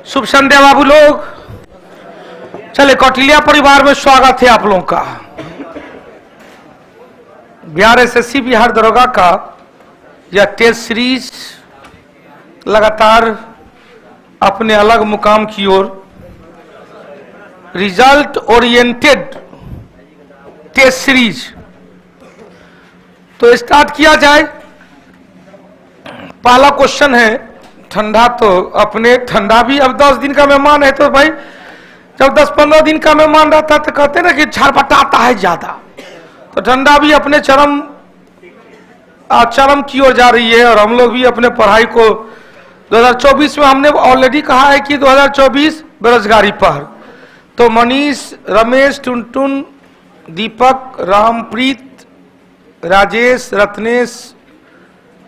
शुभ संध्या बाबू लोग। चले, कौटिल्या परिवार में स्वागत है आप लोगों का। बिहार एसएससी बिहार दरोगा का यह टेस्ट सीरीज लगातार अपने अलग मुकाम की ओर रिजल्ट ओरिएंटेड टेस्ट सीरीज तो स्टार्ट किया जाए। पहला क्वेश्चन है, ठंडा तो अपने ठंडा भी अब 10 दिन का मेहमान है, तो भाई जब 10-15 दिन का मेहमान रहता है तो कहते ना कि छरपटाता है ज्यादा, तो ठंडा भी अपने चरम की ओर जा रही है। और हम लोग भी अपने पढ़ाई को 2024 में हमने ऑलरेडी कहा है कि 2024 बेरोजगारी पर, तो मनीष, रमेश, टुनटुन, दीपक, रामप्रीत, राजेश, रत्नेश,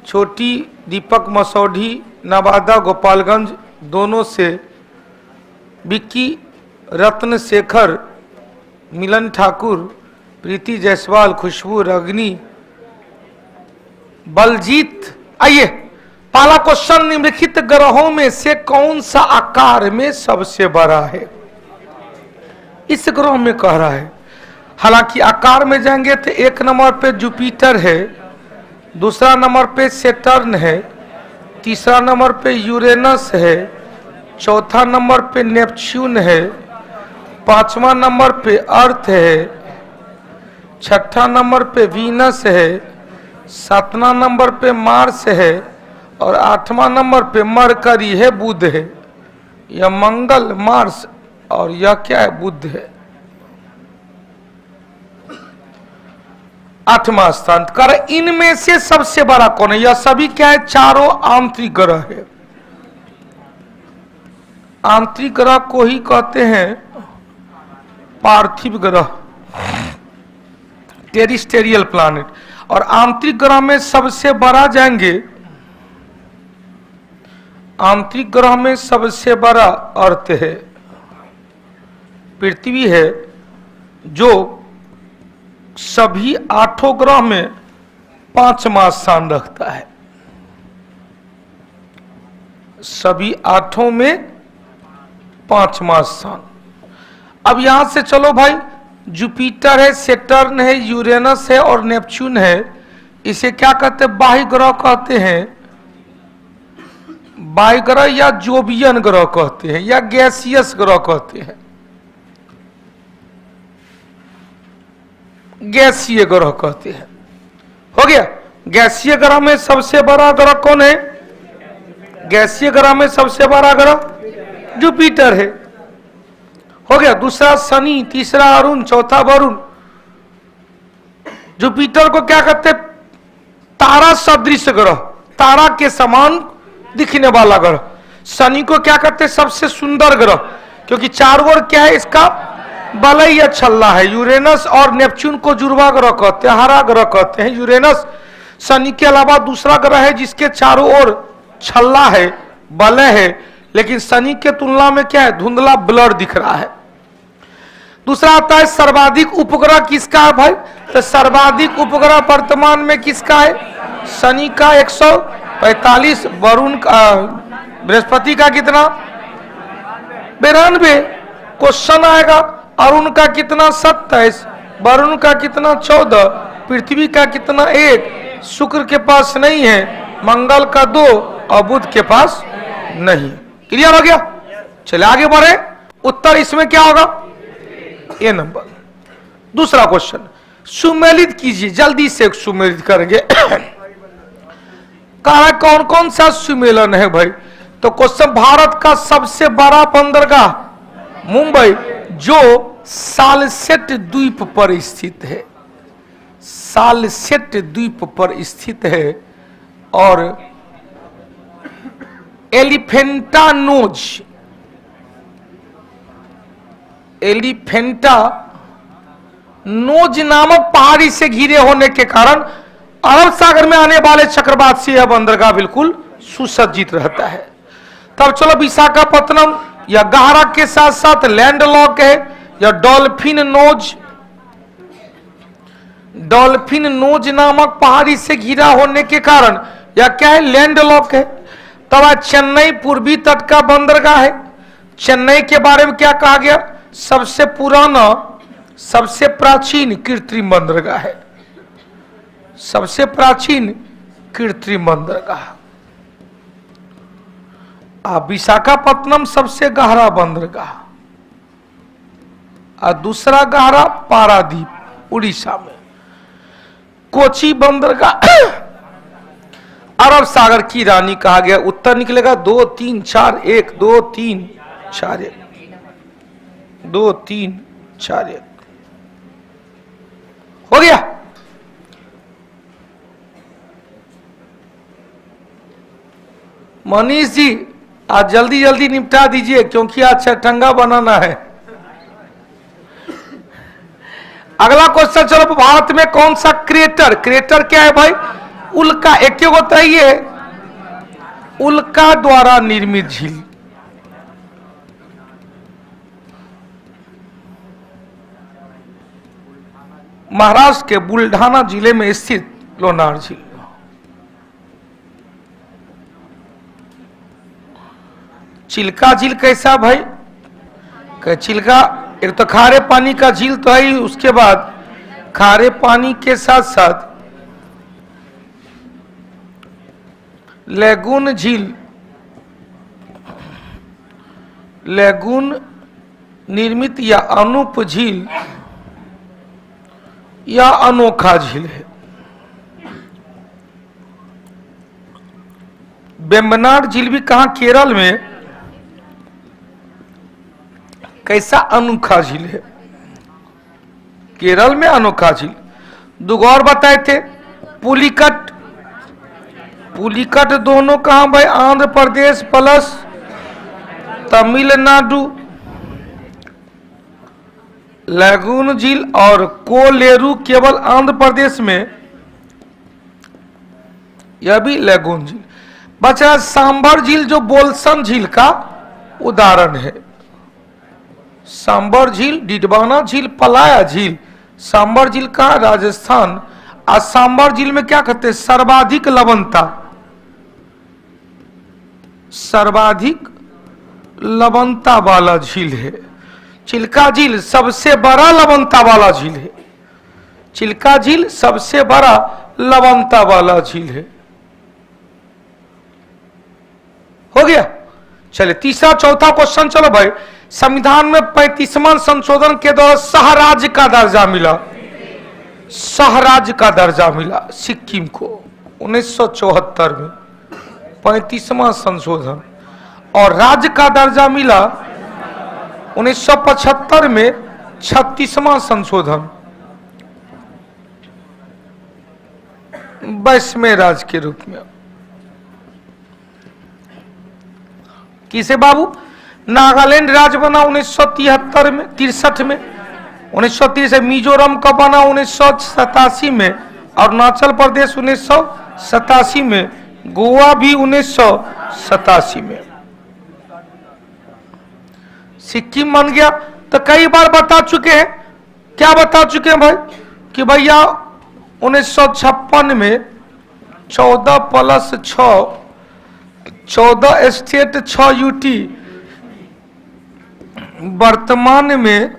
छोटी, दीपक मसौढ़ी, नवादा, गोपालगंज दोनों से, विक्की, रत्न शेखर, मिलन ठाकुर, प्रीति जायसवाल, खुशबू, रगनी, बलजीत। आइए, पहला क्वेश्चन, निम्नलिखित ग्रहों में से कौन सा आकार में सबसे बड़ा है? इस ग्रह में कह रहा है। हालांकि आकार में जाएंगे तो 1 नंबर पे जुपिटर है, दूसरा नंबर पे सैटर्न है, तीसरा नंबर पे यूरेनस है, चौथा नंबर पे नेपच्यून है, पांचवा नंबर पे अर्थ है, छठा नंबर पे वीनस है, सातवां नंबर पे मार्स है और 8वां नंबर पे मरकरी है, बुध है। यह मंगल, मार्स और यह क्या है? बुध है। 8वां स्थान कर। इनमें से सबसे बड़ा कौन है? यह सभी क्या है? चारों आंतरिक ग्रह है। आंतरिक ग्रह को ही कहते हैं पार्थिव ग्रह, टेरिस्टेरियल प्लैनेट। और आंतरिक ग्रह में सबसे बड़ा जाएंगे, आंतरिक ग्रह में सबसे बड़ा अर्थ है, पृथ्वी है, जो सभी 8 ग्रह में 5वां स्थान रखता है। सभी 8 में 5वां स्थान। अब यहां से चलो भाई, जुपिटर है, सैटर्न है, यूरेनस है और नेपच्यून है। इसे क्या कहते हैं? बाह्य ग्रह कहते हैं, बाह्य ग्रह या जोवियन ग्रह कहते हैं या गैसियस ग्रह कहते हैं। गैसीय ग्रह कहते हैं। हो गया। गैसीय ग्रह में सबसे बड़ा ग्रह कौन है? गैसीय ग्रह में सबसे बड़ा ग्रह जुपिटर है। हो गया। दूसरा शनि, तीसरा अरुण, चौथा वरुण। जुपिटर को क्या कहते हैं? तारा सदृश ग्रह, तारा के समान दिखने वाला ग्रह। शनि को क्या कहते हैं? सबसे सुंदर ग्रह, क्योंकि चारों ओर क्या है? इसका बलय या छल्ला है। यूरेनस और नेपच्यून को जुड़वा ग्रह कहते हैं, हरा ग्रह कहते हैं। यूरेनस शनि के अलावा दूसरा ग्रह है जिसके चारों ओर छल्ला है, बलय है, लेकिन शनि के तुलना में क्या है? धुंधला, ब्लर दिख रहा है। दूसरा आता है सर्वाधिक उपग्रह किसका है भाई? तो सर्वाधिक उपग्रह वर्तमान में किसका है? शनि का 145, वरुण का, बृहस्पति का कितना? 92। क्वेश्चन आएगा, अरुण का कितना? 27, वरुण का कितना? 14, पृथ्वी का कितना? 1, शुक्र के पास नहीं है, मंगल का 2 और बुध के पास नहीं। क्लियर हो गया? चले आगे बढ़े। उत्तर इसमें क्या होगा? ए नंबर। दूसरा क्वेश्चन सुमेलित कीजिए, जल्दी से सुमेलित करेंगे। कहा कौन कौन सा सुमेलन है भाई? तो क्वेश्चन, भारत का सबसे बड़ा बंदरगाह मुंबई, जो सालसेट द्वीप पर स्थित है। सालसेट द्वीप पर स्थित है और एलिफेंटा नोज नामक पहाड़ी से घिरे होने के कारण अरब सागर में आने वाले चक्रवात से यह बंदरगाह बिल्कुल सुसज्जित रहता है। तब चलो, विशाखापत्तनम या गहरा के साथ साथ लैंडलॉक है या डॉल्फिन नोज नामक पहाड़ी से घिरा होने के कारण या क्या है? लैंडलॉक है। तब चेन्नई पूर्वी तट का बंदरगाह है। चेन्नई के बारे में क्या कहा गया? सबसे पुराना, सबसे प्राचीन कृत्रिम बंदरगाह है, सबसे प्राचीन कृत्रिम बंदरगाह। विशाखापत्तनम सबसे गहरा बंदरगाह, और दूसरा गहरा पारादीप उड़ीसा में। कोची बंदरगाह अरब सागर की रानी कहा गया। उत्तर निकलेगा 2 3 4 1, 2 3 4 1, 2 3 4 1। हो गया। मनीष जी आज जल्दी जल्दी निपटा दीजिए क्योंकि आज छठंगा बनाना है। अगला क्वेश्चन चलो, भारत में कौन सा क्रेटर, क्रेटर क्या है भाई? उल्का, एक क्यों होता है ये? उल्का द्वारा निर्मित झील। महाराष्ट्र के बुल्ढाना जिले में स्थित लोनार झील। चिल्का झील कैसा भाई? चिल्का एक तो खारे पानी का झील तो है ही, उसके बाद खारे पानी के साथ साथ लेगून झील, लेगून निर्मित या अनूप झील या अनोखा झील है। वेम्बनाड झील भी कहां? केरल में। कैसा अनोखा झील है? केरल में अनोखा झील। दो और बताए थे, पुलिकट, पुलिकट दोनों कहां भाई? आंध्र प्रदेश प्लस तमिलनाडु। लेगून झील और कोलेरू केवल आंध्र प्रदेश में, यह भी लेगून झील। बचा सांभर झील जो बोलसन झील का उदाहरण है। सांभर झील, डिडवाना झील, पलाया झील। सांभर झील का राजस्थान। और सांभर झील में क्या कहते हैं? सर्वाधिक लवणता, सर्वाधिक लवणता वाला झील है। चिल्का झील सबसे बड़ा लवणता वाला झील है। चिल्का झील सबसे बड़ा लवणता वाला झील है। हो गया। चले तीसरा चौथा क्वेश्चन चलो भाई। संविधान में 35वां संशोधन के द्वारा सहराज्य का दर्जा मिला, सहराज्य का दर्जा मिला सिक्किम को 1974 में 35वां संशोधन, और राज्य का दर्जा मिला 1975 में 36वां संशोधन 22वें राज्य के रूप में। किसे बाबू? नागालैंड राज्य बना 1973 में, 63 में, 1930। मिजोरम का बना 1987 में, अरुणाचल प्रदेश 1987 में, गोवा भी 1987 में। सिक्किम बन गया। तो कई बार बता चुके हैं, क्या बता चुके हैं भाई? कि भैया 1956 में 14 + 6, 14 स्टेट 6 यूटी, वर्तमान में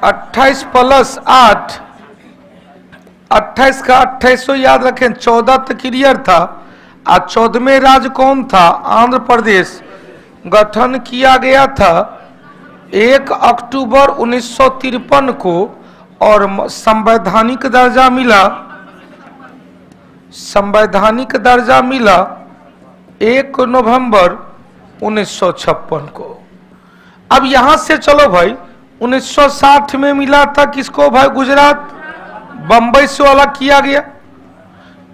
28 + 8, 28 का 2800 याद रखें। 14 तो क्लियर था। आज 14वें राज्य कौन था? आंध्र प्रदेश। गठन किया गया था 1 अक्टूबर 1953 को, और संवैधानिक दर्जा मिला, संवैधानिक दर्जा मिला 1 नवंबर 1956 को। अब यहां से चलो भाई, 1960 में मिला था किसको भाई? गुजरात, बंबई से अलग किया गया।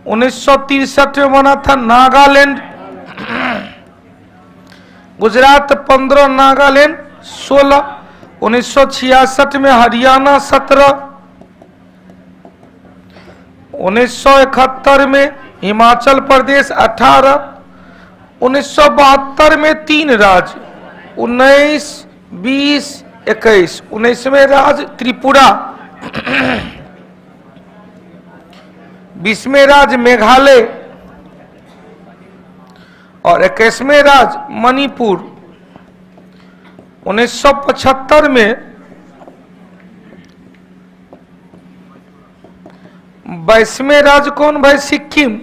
1963 में बना था नागालैंड, गुजरात 15, नागालैंड 16। 1966 में हरियाणा 17, 1971 में हिमाचल प्रदेश 18, 1972 में 3 राज्य 19, 20, 21। 19वें राज्य त्रिपुरा, 20वें राज्य मेघालय, और 21वें राज्य मणिपुर। 1975 में बाईसवें राज्य कौन भाई? सिक्किम।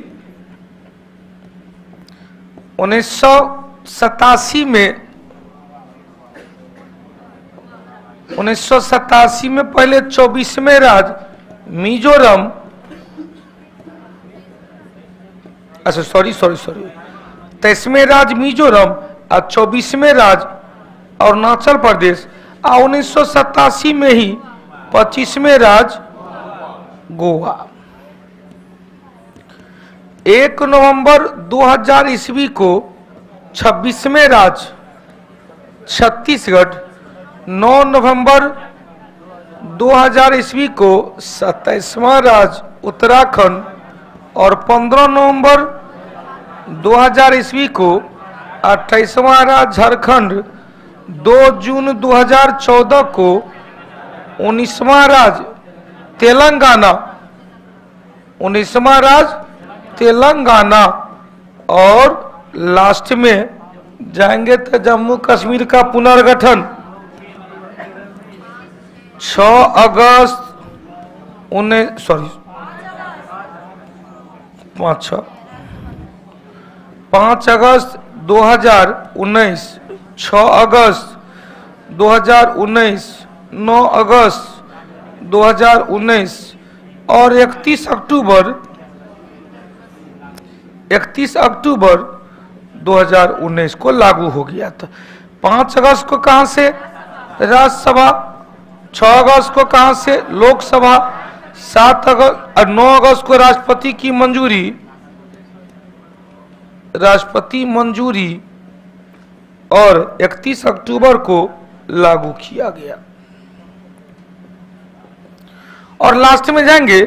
1987 में 1987 में पहले 24वें राज्य मिजोरम, अच्छा सॉरी 23वें राज्य मिजोरम और 24वें राज्य अरुणाचल प्रदेश, और 1987 में ही 25वें राज्य गोवा। 1 नवंबर 2000 ईस्वी को 26वें राज्य छत्तीसगढ़, 9 नवंबर 2000 ईस्वी को 27वां राज्य उत्तराखंड और 15 नवंबर 2000 ईस्वी को 28वां राज्य झारखंड, 2 जून 2014 को 19वां राज्य तेलंगाना, 19वां राज्य तेलंगाना, और लास्ट में जाएंगे तो जम्मू कश्मीर का पुनर्गठन 6 अगस्त 5 अगस्त 2019, 6 अगस्त 2019, 9 अगस्त 2019 और 31 अक्टूबर 2019 को लागू हो गया था। 5 अगस्त को कहां से राज्यसभा, 6 अगस्त को कहां से लोकसभा, 7 अगस्त और 9 अगस्त को राष्ट्रपति की मंजूरी और 31 अक्टूबर को लागू किया गया। और लास्ट में जाएंगे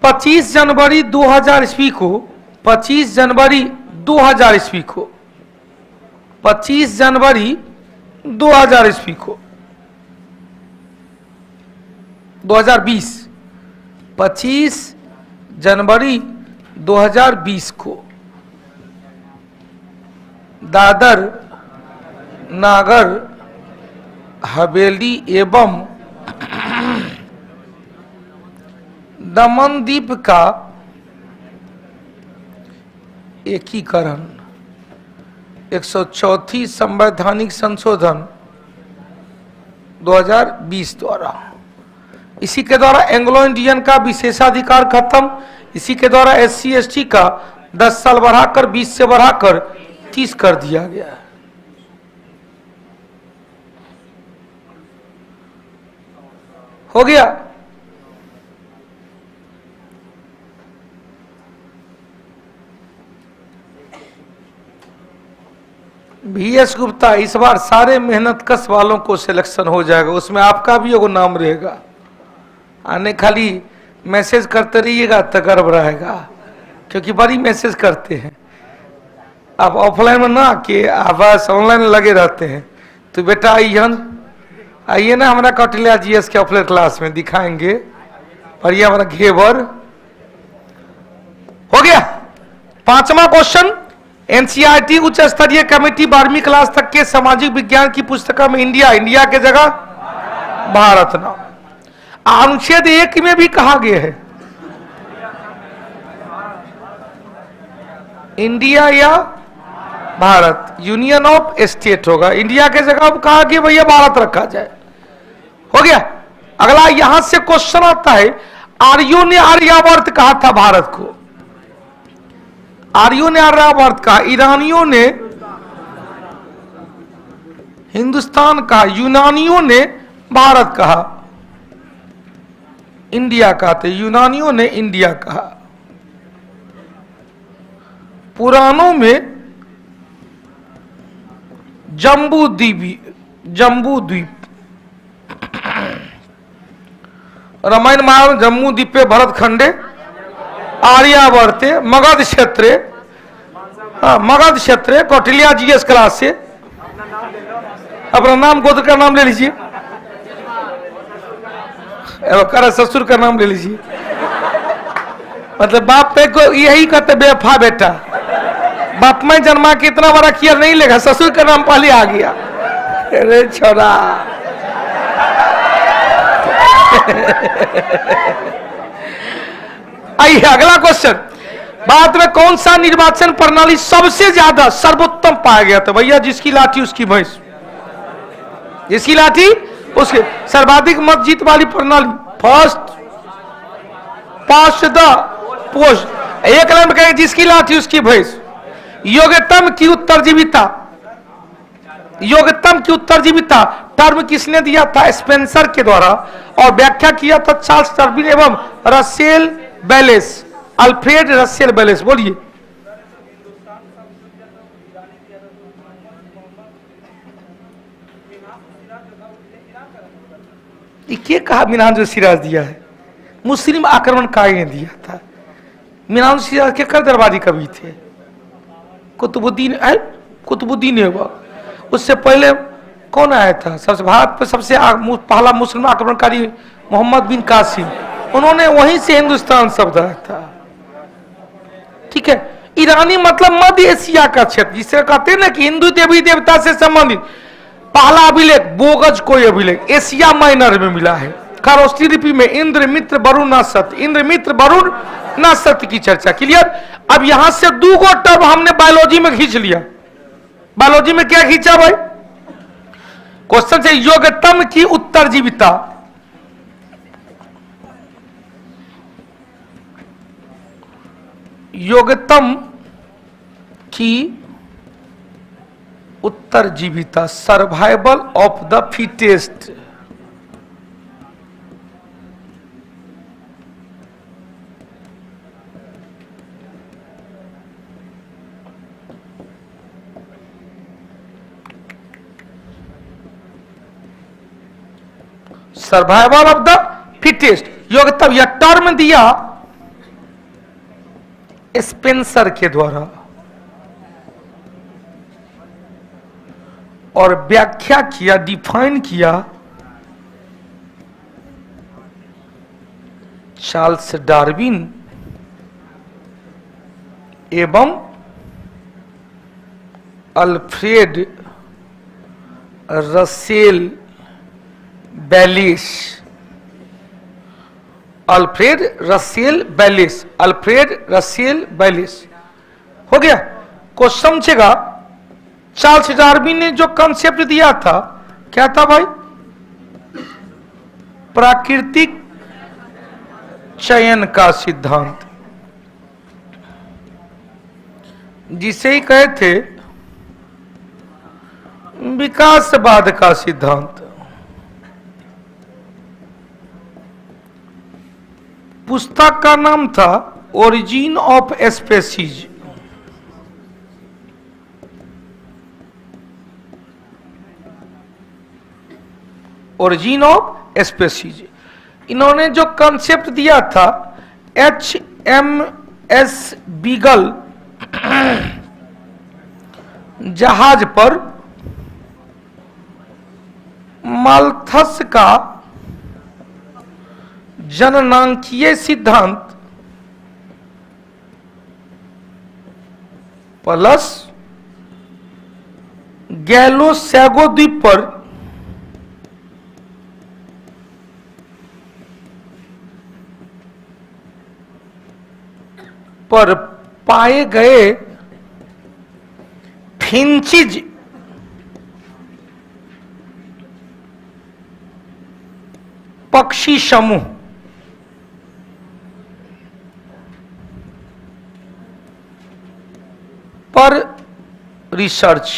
25 जनवरी 2000 ईस्वी को, 25 जनवरी 2000 ईस्वी को, 25 जनवरी 2000 ईस्वी को, 2020, 25 जनवरी 2020 को दादर नागर हवेली एवं दमन द्वीप का एकीकरण 104 संवैधानिक संशोधन 2020 द्वारा, इसी के द्वारा एंग्लो इंडियन का विशेषाधिकार खत्म, इसी के द्वारा SC ST का 10 साल बढ़ाकर 20 से बढ़ाकर 30 कर दिया गया है। हो गया। VS गुप्ता, इस बार सारे मेहनत कश वालों को सिलेक्शन हो जाएगा, उसमें आपका भी एगो नाम रहेगा। आने खाली मैसेज करते रहिएगा तो गर्व रहेगा, क्योंकि बड़ी मैसेज करते हैं। आप ऑफलाइन में ना कि आप बस ऑनलाइन लगे रहते हैं। तो बेटा आइए ना हमारा कौटिल्या GS के ऑफलाइन क्लास में दिखाएंगे। और ये हमारा घेवर हो गया। 5वां क्वेश्चन, NCERT उच्च स्तरीय कमेटी 12वीं क्लास तक के सामाजिक विज्ञान की पुस्तकों में इंडिया के जगह भारत नाम। अनुच्छेद 1 में भी कहा गया है इंडिया या भारत, यूनियन ऑफ स्टेट होगा। इंडिया के जगह अब कहा कि भैया भारत रखा जाए। हो गया। अगला यहां से क्वेश्चन आता है, आर्यों ने आर्यावर्त कहा था भारत को, आर्यों ने आर्यावर्त कहा, ईरानियों ने हिंदुस्तान कहा, यूनानियों ने भारत कहा, इंडिया कहते, यूनानियों ने इंडिया कहा। पुराणों में जम्बू द्वीप, रामायण महाभारत जम्मू द्वीपे भरत खंडे आर्यावर्ते मगध क्षेत्रे, मगध क्षेत्रे कौटिल्या GS क्लास से अपना नाम गोत्र का नाम ले लीजिए, ससुर का नाम ले लीजिए। मतलब बाप पे को यही कहते बेवफा बेटा, बाप में जन्मा के इतना बड़ा किया नहीं लेगा, ससुर का नाम पहले आ गया। अरे छोरा आइए अगला क्वेश्चन, भारत में कौन सा निर्वाचन प्रणाली सबसे ज्यादा सर्वोत्तम पाया गया था? भैया जिसकी लाठी उसकी भैंस, जिसकी लाठी उसके, सर्वाधिक मत जीत वाली प्रणाली, फर्स्ट पास्ट द पोस्ट, एक लाइन में कहेंगे जिसकी लाठी उसकी भैंस। योग्यतम की उत्तरजीविता, योग्यतम की उत्तरजीविता टर्म किसने दिया था? स्पेंसर के द्वारा, और व्याख्या किया था चार्ल्स डार्विन एवं रसेल बेलेस, अल्फ्रेड रसेल बेलेस। बोलिए ये कहा मीनान जो सिराज दिया है, मुस्लिम आक्रमणकारी ने दिया था। मीनान सिराज के कर दरबारी कवि थे, कुतुबुद्दीन हुआ, उससे पहले कौन आया था? सबसे भारत पर सबसे पहला मुस्लिम आक्रमणकारी मोहम्मद बिन कासिम, उन्होंने वहीं से हिंदुस्तान शब्द आया था। ठीक है, ईरानी मतलब मध्य एशिया का क्षेत्र, जिसे कहते हैं ना कि हिंदू देवी देवता से संबंधित पहला अभिलेख बोगज कोई अभिलेख एशिया माइनर में मिला है। खरोष्ठी लिपि में इंद्र मित्र वरुण न सत्य, इंद्र मित्र वरुण न सत्य की चर्चा। क्लियर? अब यहां से 2 गो टर्म हमने बायोलॉजी में खींच लिया। बायोलॉजी में क्या खींचा भाई? क्वेश्चन से योग्यतम की उत्तरजीविता, योग्यतम की उत्तरजीविता, survival of the fittest. Survival of the fittest, योग्यतम यह टर्म दिया स्पेंसर के द्वारा, और व्याख्या किया, डिफाइन किया चार्ल्स डार्विन एवं Alfred Russel Wallace. Alfred Russel Wallace, Alfred Russel Wallace हो गया। क्वेश्चन समझेगा, चार्ल्स डार्विन ने जो कंसेप्ट दिया था क्या था भाई? प्राकृतिक चयन का सिद्धांत, जिसे ही कहे थे विकासवाद का सिद्धांत। पुस्तक का नाम था origin of species. Origin of species. इन्होंने जो कंसेप्ट दिया था HMS बीगल जहाज पर माल्थस का जननांकीय सिद्धांत प्लस गैलोसैगो द्वीप पर पाए गए फिंचिज पक्षी समूह पर रिसर्च।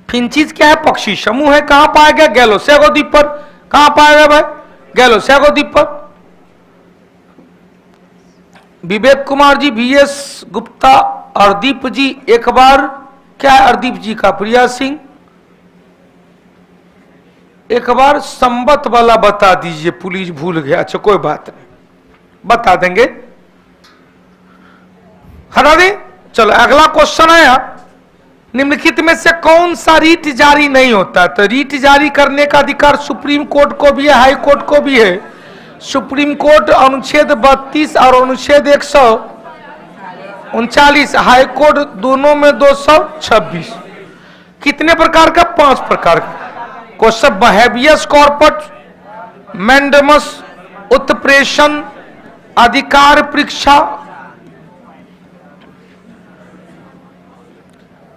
फिंचिज क्या है? पक्षी समूह है। कहां पाया गया? गैलोसैगो द्वीप पर। कहां पाया गया भाई? गैलोसैगो द्वीप पर। विवेक कुमार जी, VS गुप्ता, अर्दीप जी, एक बार क्या है अर्दीप जी का? प्रिया सिंह, एक बार संबत वाला बता दीजिए, पुलिस भूल गया। अच्छा कोई बात नहीं, बता देंगे, हटा दे। चलो अगला क्वेश्चन आया, निम्नलिखित में से कौन सा रीट जारी नहीं होता? तो रीट जारी करने का अधिकार सुप्रीम कोर्ट को भी है, हाई कोर्ट को भी है। सुप्रीम कोर्ट अनुच्छेद 32 और अनुच्छेद 139, हाई कोर्ट दोनों में 226। कितने प्रकार का? 5 प्रकार का। क्वेश्चन हेबियस कॉर्पस, मैंडेमस, उत्प्रेषण, अधिकार परीक्षा,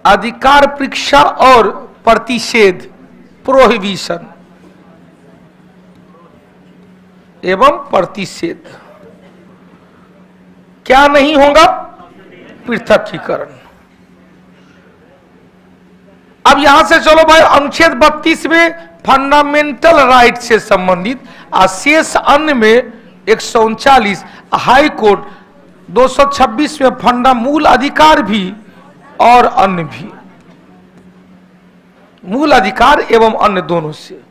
अधिकार परीक्षा और प्रतिषेध, प्रोहिबिशन एवं प्रतिषेध। क्या नहीं होगा? पृथकीकरण। अब यहां से चलो भाई, अनुच्छेद 32 में फंडामेंटल राइट से संबंधित, शेष अन्य में 139, हाई कोर्ट 226 में फंडा मूल अधिकार भी और अन्य भी, मूल अधिकार एवं अन्य दोनों से।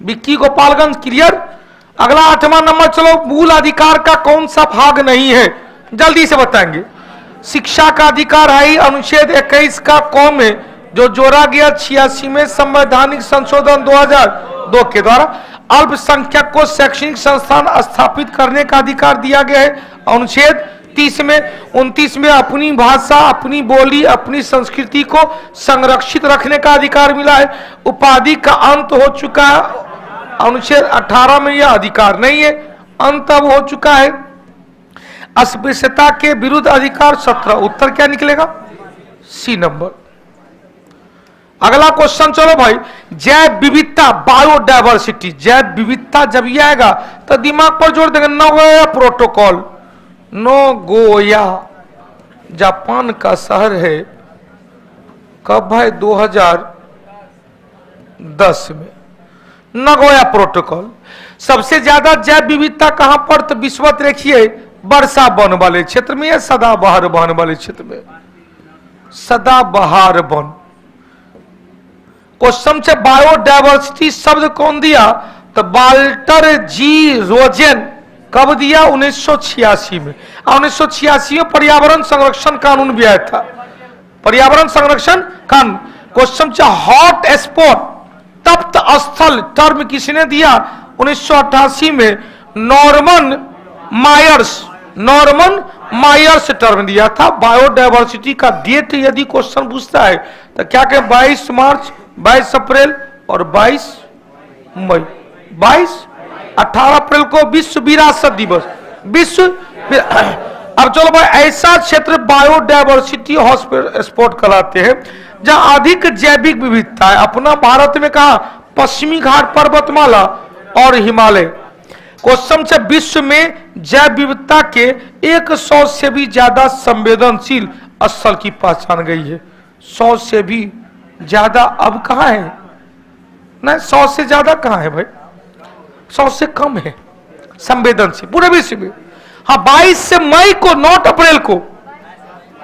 विक्की गोपालगंज क्लियर। अगला 8वां नंबर चलो, मूल अधिकार का कौन सा भाग नहीं है, जल्दी से बताएंगे। शिक्षा का अधिकार है अनुच्छेद 21 का क में, जो जोड़ा गया 86 में संवैधानिक संशोधन 2002 के द्वारा। अल्पसंख्यक को शैक्षणिक संस्थान स्थापित करने का अधिकार दिया गया है अनुच्छेद 30 में। 29 में अपनी भाषा, अपनी बोली, अपनी संस्कृति को संरक्षित रखने का अधिकार मिला है। उपाधि का अंत हो चुका है अनुच्छेद 18 में, यह अधिकार नहीं है, अंत अब हो चुका है। अस्पृश्यता के विरुद्ध अधिकार 17। उत्तर क्या निकलेगा? सी नंबर। अगला क्वेश्चन चलो भाई, जैव विविधता, बायोडायवर्सिटी, जैव विविधता जब ये आएगा तो दिमाग पर जोर देंगे। नगोया प्रोटोकॉल, नगोया जापान का शहर है, कब है? 2010 में। Nagoya protocol. सबसे ज्यादा जैव विविधता कहां पर? तो विश्वत रेखिए वर्षा वन वाले क्षेत्र में या सदाबहार वन वाले क्षेत्र में? सदाबहार वन। क्वेश्चन से बायोडायवर्सिटी शब्द कौन दिया? तो वाल्टर जी रोजेन। कब दिया? 1986 में। 1986 में पर्यावरण संरक्षण कानून भी आया था, पर्यावरण संरक्षण कानून। क्वेश्चन से हॉट स्पॉट, तप्त स्थल टर्म किसने दिया? 1988 में Norman Myers, Norman Myers term दिया था। बायोडायवर्सिटी का डेट यदि क्वेश्चन पूछता है तो क्या कहें? 22 मार्च, 22 अप्रैल और 22 मई। 18 अप्रैल को विश्व विरासत दिवस, विश्व। अब चलो भाई, ऐसा क्षेत्र बायोडायवर्सिटी हॉटस्पॉट कहलाते हैं जहां अधिक जैविक विविधता है। अपना भारत में कहा? पश्चिमी घाट पर्वतमाला और हिमालय। क्वेश्चन से विश्व में जैव विविधता के 100 से भी ज्यादा संवेदनशील स्थल की पहचान गई है। 100 से भी ज्यादा अब कहां है? नहीं, 100 से ज्यादा कहां है भाई? 100 से कम है संवेदनशील पूरे विश्व में। हाँ, 22 मई को, नॉट अप्रैल को,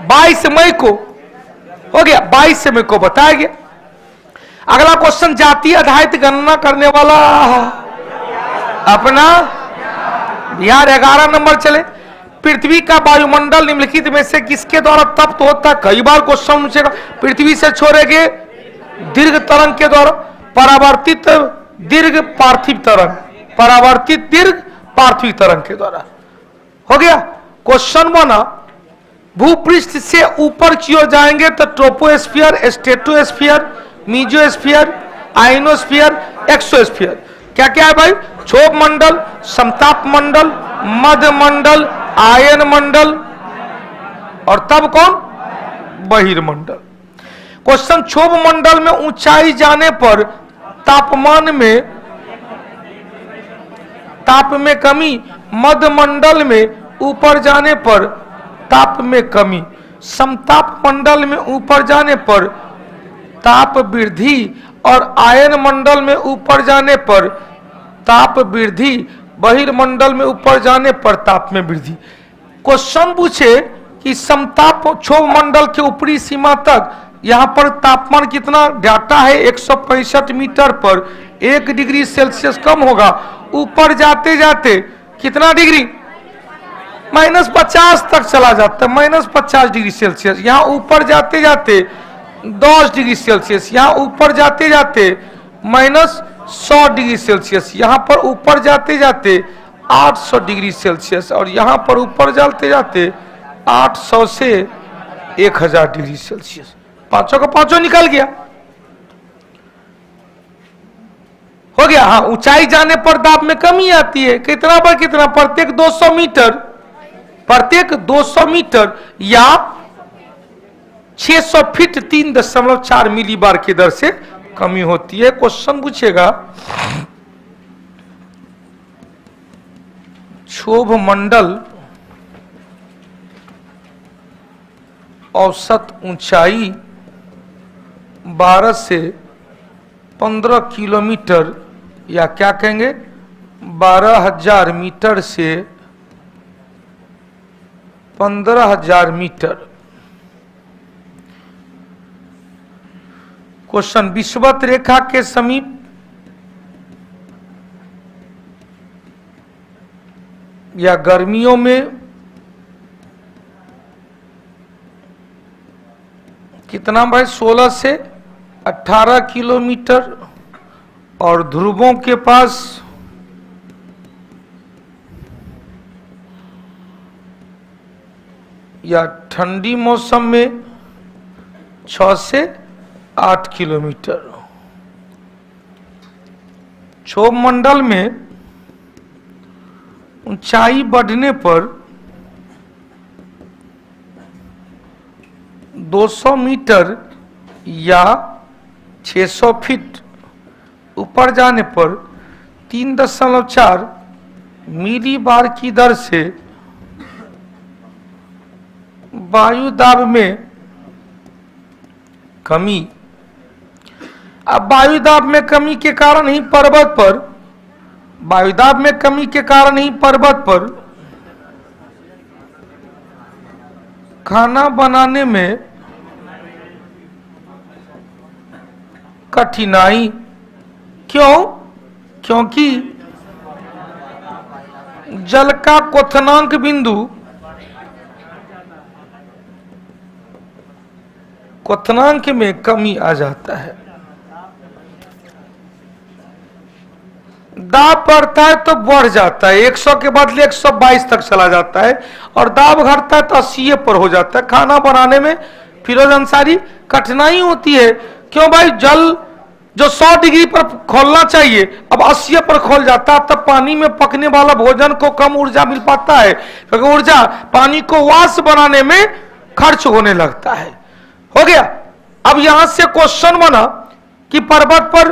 22 मई को हो गया, 22 मई को बताया गया। अगला क्वेश्चन, जाति आधारित गणना करने वाला अपना बिहार। 11 नंबर चले, पृथ्वी का वायुमंडल निम्नलिखित में से किसके द्वारा तप्त होता है? कई बार क्वेश्चन पूछेगा। पृथ्वी से छोड़े गए दीर्घ तरंग के द्वारा, परावर्तित दीर्घ पार्थिव तरंग, परावर्तित दीर्घ पार्थिव तरंग के द्वारा। हो गया। क्वेश्चन बना, भूपृष्ठ से ऊपर की ओर जाएंगे तो troposphere, stratosphere, mesosphere, ionosphere, exosphere. क्या क्या है भाई? क्षोभ मंडल, समताप मंडल, मध्य मंडल, आयन मंडल और तब कौन? बहिर्मंडल। क्वेश्चन, क्षोभ मंडल में ऊंचाई जाने पर तापमान में ताप में कमी, मध्य मंडल में ऊपर जाने पर ताप में कमी, समताप मंडल में ऊपर जाने पर ताप वृद्धि और आयन मंडल में ऊपर जाने पर ताप वृद्धि, बहिर्मंडल में ऊपर जाने पर ताप में वृद्धि। क्वेश्चन पूछे कि समताप क्षोभ मंडल के ऊपरी सीमा तक यहां पर तापमान कितना? डाटा है 165 मीटर पर 1 डिग्री सेल्सियस कम होगा। ऊपर जाते जाते कितना डिग्री? -50 तक चला जाता है, -50 डिग्री सेल्सियस। यहां ऊपर जाते जाते 10 डिग्री सेल्सियस, यहां ऊपर जाते जाते -100 डिग्री सेल्सियस, यहां पर ऊपर जाते जाते 800 डिग्री सेल्सियस और यहां पर ऊपर जाते जाते 800 से 1000 डिग्री सेल्सियस। पांचों का पांचों निकल गया। हो गया। हाँ, ऊंचाई जाने पर दाब में कमी आती है। कितना पर कितना? प्रत्येक 200 मीटर, प्रत्येक 200 मीटर या 600 फीट 3.4 मिली बार की दर से कमी होती है। क्वेश्चन पूछेगा, क्षोभ मंडल औसत ऊंचाई 12 से 15 किलोमीटर या क्या कहेंगे 12,000 मीटर से 15,000 मीटर। क्वेश्चन, विषुवत रेखा के समीप या गर्मियों में कितना भाई? 16 से 18 किलोमीटर, और ध्रुवों के पास या ठंडी मौसम में 6 से 8 किलोमीटर। क्षोभ मंडल में ऊंचाई बढ़ने पर 200 मीटर या 600 फीट ऊपर जाने पर 3.4 मिली बार की दर से वायु दाब में कमी। अब वायु दाब में कमी के कारण ही पर्वत पर, वायु दाब में कमी के कारण ही पर्वत पर खाना बनाने में कठिनाई। क्यों? क्योंकि जल का क्वथनांक बिंदु, क्वथनांक में कमी आ जाता है। दाब बढ़ता है तो बढ़ जाता है, 100 के बदले 122 तक चला जाता है, और दाब घटता है तो 80 पर हो जाता है। खाना बनाने में फिरोज अंसारी कठिनाई होती है। क्यों भाई? जल जो 100 डिग्री पर खोलना चाहिए अब 80 पर खोल जाता है, तब पानी में पकने वाला भोजन को कम ऊर्जा मिल पाता है, क्योंकि ऊर्जा पानी को वाष्प बनाने में खर्च होने लगता है। हो गया। अब यहां से क्वेश्चन बना कि पर्वत पर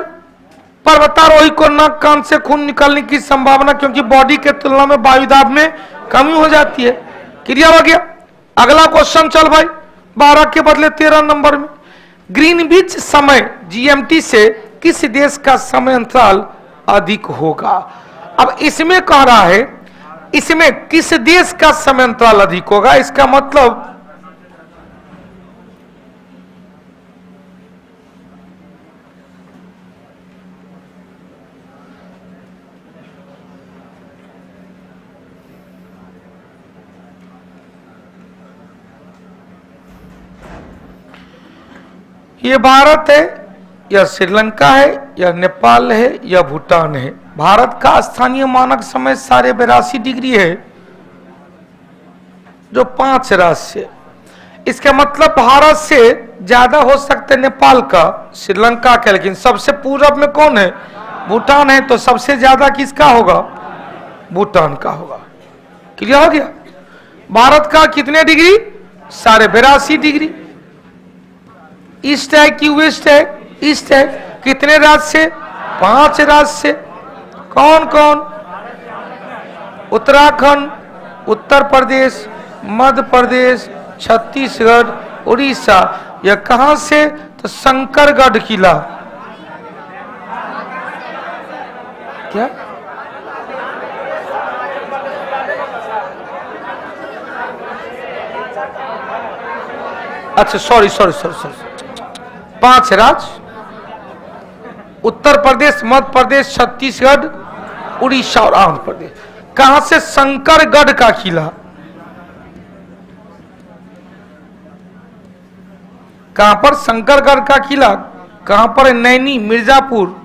पर्वतारोही को नाक कान से खून निकलने की संभावना, क्योंकि बॉडी के तुलना में वायु दाब में कमी हो जाती है। क्लियर हो गया। अगला क्वेश्चन चल भाई, 12 के बदले 13 नंबर में, ग्रीनविच समय जीएमटी से किस देश का समय अंतराल अधिक होगा? अब इसमें कह रहा है इसमें किस देश का समय अंतराल अधिक होगा, इसका मतलब ये भारत है या श्रीलंका है या नेपाल है या भूटान है। भारत का स्थानीय मानक समय 82.5 डिग्री है, जो 5 राज्य। इसका मतलब भारत से ज्यादा हो सकते हैं नेपाल का, श्रीलंका का, लेकिन सबसे पूरब में कौन है? भूटान है। तो सबसे ज्यादा किसका होगा? भूटान का होगा। क्लियर हो गया। भारत का कितने डिग्री? 82.5 डिग्री। ईस्ट है कि वेस्ट है? ईस्ट है। कितने राज्य से? 5 राज्य से। कौन कौन? उत्तराखंड, उत्तर प्रदेश, मध्य प्रदेश, छत्तीसगढ़, उड़ीसा। यह कहां से? तो शंकरगढ़ किला। क्या? अच्छा, सॉरी 5 राज्य, उत्तर प्रदेश, मध्य प्रदेश, छत्तीसगढ़, उड़ीसा और आंध्र प्रदेश। कहां से? शंकरगढ़ का किला। कहां पर? शंकरगढ़ का किला। कहां पर? नैनी, मिर्जापुर,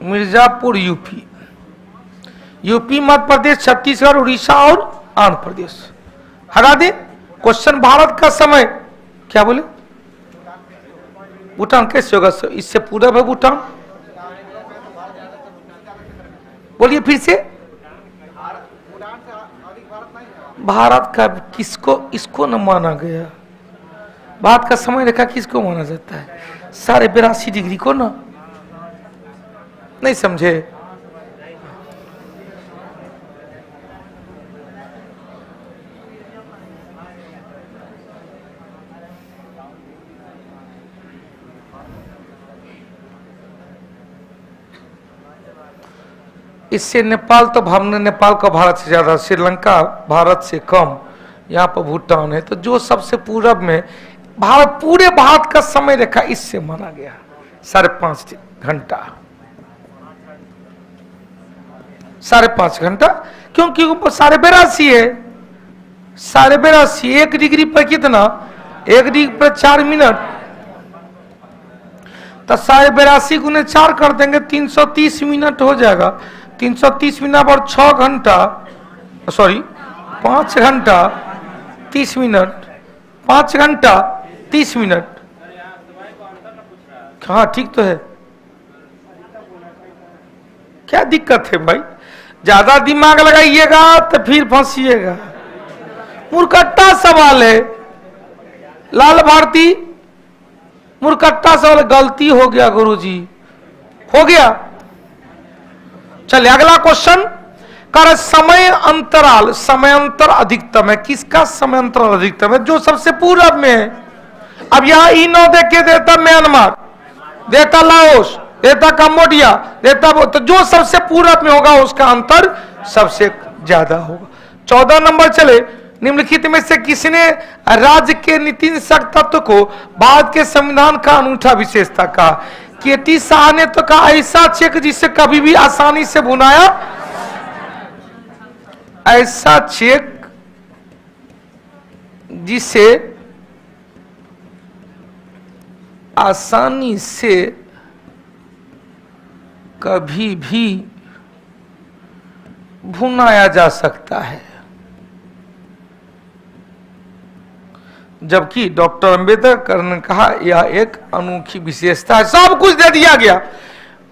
मिर्जापुर यूपी। यूपी, मध्य प्रदेश, छत्तीसगढ़, उड़ीसा और आंध्र प्रदेश। हटा दे क्वेश्चन। भारत का समय क्या बोले? भूटान कैसे होगा? इससे पूरब है भूटान। बोलिए फिर से। भारत का किसको इसको न माना गया? भारत का समय रेखा किसको माना जाता है? 82.5 डिग्री को ना, नहीं समझे? इससे नेपाल तो हमने नेपाल का भारत से ज्यादा, श्रीलंका भारत से कम, यहाँ पर भूटान है। तो जो सबसे पूरब में भारत, पूरे भारत का समय रेखा इससे माना गया 5.5 घंटा, 5.5 घंटा। क्योंकि ऊपर 82.5 है, 82.5 1 डिग्री पर कितना? 1 डिग्री पर 4 मिनट, तो 82.5 गुने 4 कर देंगे 330 मिनट हो जाएगा। 330 मिनट और 6 घंटा, सॉरी 5 घंटा 30 मिनट, 5 घंटा 30 मिनट। हाँ ठीक तो है, क्या दिक्कत है भाई? ज्यादा दिमाग लगाइएगा तो फिर फंसिएगा। मूर्खता सवाल है लाल भारती, मूर्खता सवाल। गलती हो गया गुरुजी, हो गया। चलिए अगला क्वेश्चन कर, समय अंतराल, समय अंतर अधिकतम है। किसका समय अंतराल अधिकतम है? जो सबसे पूरब में है। अब यहां इनो देख के देता म्यांमार, देता लाओस, देता कंबोडिया, देता, तो जो सबसे पूरब में होगा उसका अंतर सबसे ज्यादा होगा। 14 नंबर चले, निम्नलिखित में से किसने राज्य के नीति तत्व को भारत के संविधान का अनूठा विशेषता कहा? केटी शाह ने तो कहा ऐसा चेक जिसे कभी भी आसानी से भुनाया, ऐसा चेक जिसे आसानी से कभी भी भुनाया जा सकता है। जबकि डॉक्टर अंबेडकर ने कहा यह एक अनोखी विशेषता है। सब कुछ दे दिया गया,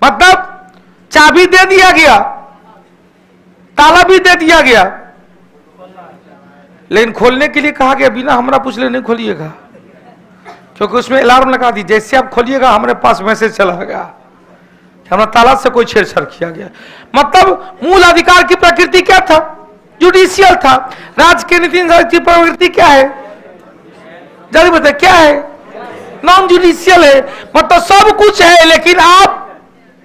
मतलब चाबी दे दिया गया, ताला भी दे दिया गया, लेकिन खोलने के लिए कहा गया बिना हमरा पूछले नहीं खोलिएगा, क्योंकि उसमें अलार्म लगा दी, जैसे आप खोलिएगा हमारे पास मैसेज चला गया, हमारा ताला से कोई छेड़छाड़ किया गया। मतलब मूल अधिकार की प्रकृति क्या था? जुडिशियल था। राज्य के नीति की प्रवृत्ति क्या है? जल्दी बताए क्या है? नॉन जुडिशियल है। मतलब सब कुछ है लेकिन आप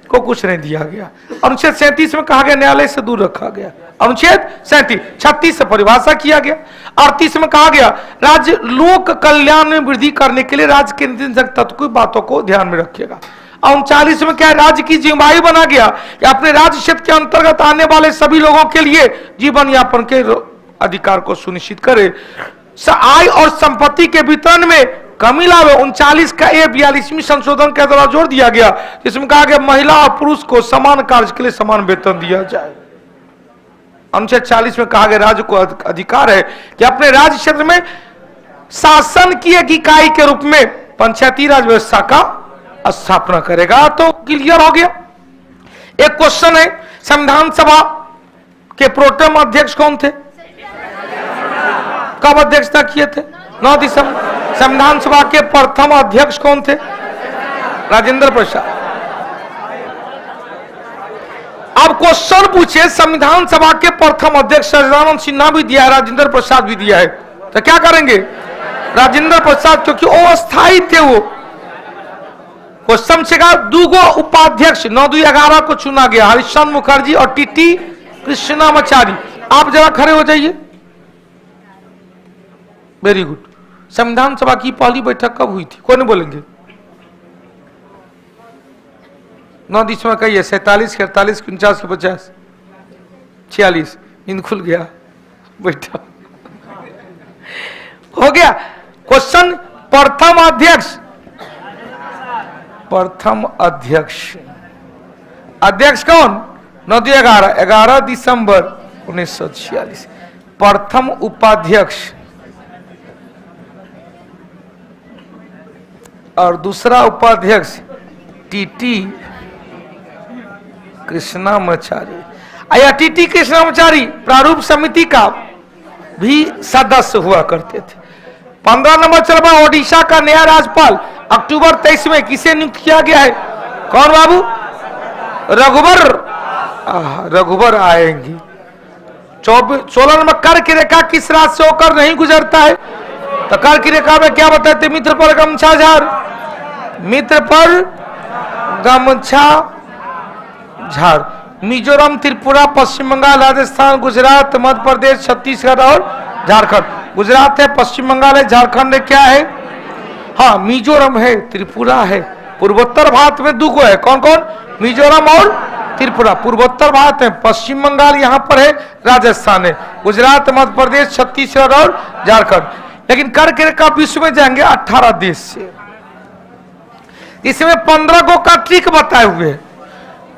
को कुछ नहीं दिया गया। अनुच्छेद 37 में कहा गया न्यायालय से दूर रखा गया। अनुच्छेद 37, 36 से परिभाषा किया गया। 38 में कहा गया राज्य लोक कल्याण में वृद्धि करने के लिए राज्य के नीति तत्व की बातों को ध्यान में रखेगा। 39 में क्या है? राज्य की जिम्मेदारी बना गया कि अपने राज्य क्षेत्र के अंतर्गत आने वाले सभी लोगों के लिए जीवन यापन के अधिकार को सुनिश्चित करे, आय और संपत्ति के वितरण में कमी लावे। 39 का 42वीं संशोधन के द्वारा जोड़ दिया गया, जिसमें कहा गया महिला और पुरुष को समान कार्य के लिए समान वेतन दिया जाए। अनुच्छेद 40 में कहा गया राज्य को अधिकार है कि अपने राज्य क्षेत्र में शासन की एक इकाई के रूप में पंचायती राज व्यवस्था का स्थापना करेगा। तो क्लियर हो गया। एक क्वेश्चन है, संविधान सभा के प्रोटेम अध्यक्ष कौन थे? कब अध्यक्षता किए थे? 9 दिसंबर। संविधान सभा के प्रथम अध्यक्ष कौन थे? राजेंद्र प्रसाद। अब क्वेश्चन पूछे संविधान सभा के प्रथम अध्यक्ष सच्चिदानंद सिन्हा भी दिया है, राजेंद्र प्रसाद भी दिया है, तो क्या करेंगे? राजेंद्र प्रसाद, क्योंकि वो अस्थायी थे। वो क्वेश्चन से कहा दूगो उपाध्यक्ष 9/2/11 को चुना गया, हरिश्चंद्र मुखर्जी और टीटी कृष्णामाचारी। आप जरा खड़े हो जाइए। Very good. संविधान सभा की पहली बैठक कब हुई थी? कौन बोलेंगे? 9 दिसंबर कहिए। 47, 48, 49, 50, 46। नींद खुल गया, बैठा हो गया। क्वेश्चन प्रथम अध्यक्ष, प्रथम अध्यक्ष, अध्यक्ष कौन? 9/2/11, 11 दिसंबर 1946। प्रथम उपाध्यक्ष और दूसरा उपाध्यक्ष टीटी कृष्णामाचारी। आया टीटी कृष्णामाचारी प्रारूप समिति का भी सदस्य हुआ करते थे। 15 नंबर चलवा ओडिशा का नया राज्यपाल अक्टूबर 23 में किसे नियुक्त किया गया है? कौन बाबू? रघुवर आएंगी। 16 नंबर कर की रेखा किस राशि से होकर नहीं गुजरता है? तो कर की रेखा में क्या बताते? मित्र पर गमछा झाड़, मित्र पर गमछा झाड़। मिजोरम, त्रिपुरा, पश्चिम बंगाल, राजस्थान, गुजरात, मध्य प्रदेश, छत्तीसगढ़ और झारखंड। गुजरात है, पश्चिम बंगाल है, झारखंड है, क्या है? हाँ, मिजोरम है, त्रिपुरा है। पूर्वोत्तर भारत में दो है, कौन कौन? मिजोरम और त्रिपुरा। पूर्वोत्तर भारत में पश्चिम बंगाल यहाँ पर है, राजस्थान है, गुजरात, मध्य प्रदेश, छत्तीसगढ़ और झारखंड। लेकिन कर के रेखा विश्व में जाएंगे 18 देश से। इसमें 15 को का ट्रिक बताए हुए हैं।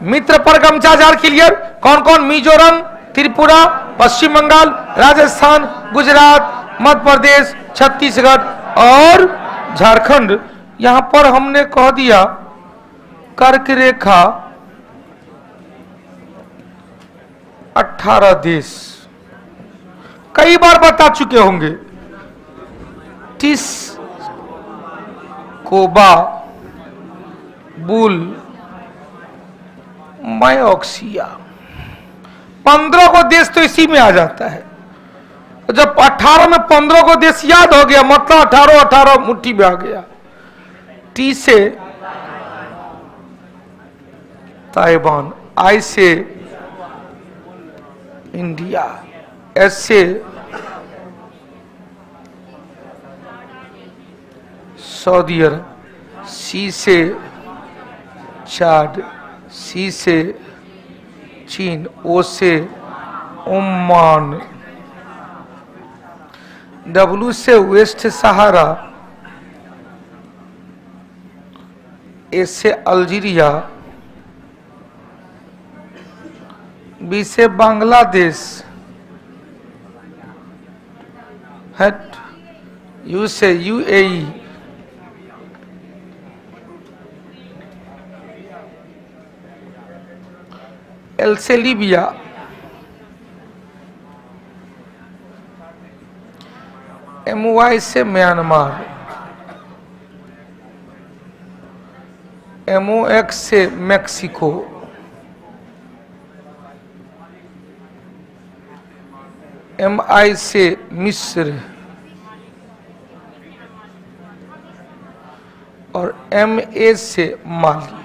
मित्र पर गमछा झाड़ क्लियर, कौन कौन? मिजोरम, त्रिपुरा, पश्चिम बंगाल, राजस्थान, गुजरात, मध्य प्रदेश, छत्तीसगढ़ और झारखंड। यहां पर हमने कह दिया कर्क रेखा 18 देश, कई बार बता चुके होंगे। टिस कोबा बुल मायोक्सिया। 15 को देश तो इसी में आ जाता है। जब 18 में 15 को देश याद हो गया, मतलब 18 मुट्ठी में आ गया। टी से ताइवान, आई से इंडिया, एस से सऊदी अरब, सी से चाड, सी से चीन, ओ से ओमान, डब्ल्यू से वेस्ट सहारा, ए से अल्जीरिया, बी से बांग्लादेश, हट, यू से यूएई, एल से लीबिया, एमवाई से म्यांमार, एमओएक्स से मैक्सिको, एमआई से मिस्र और एमए से माली,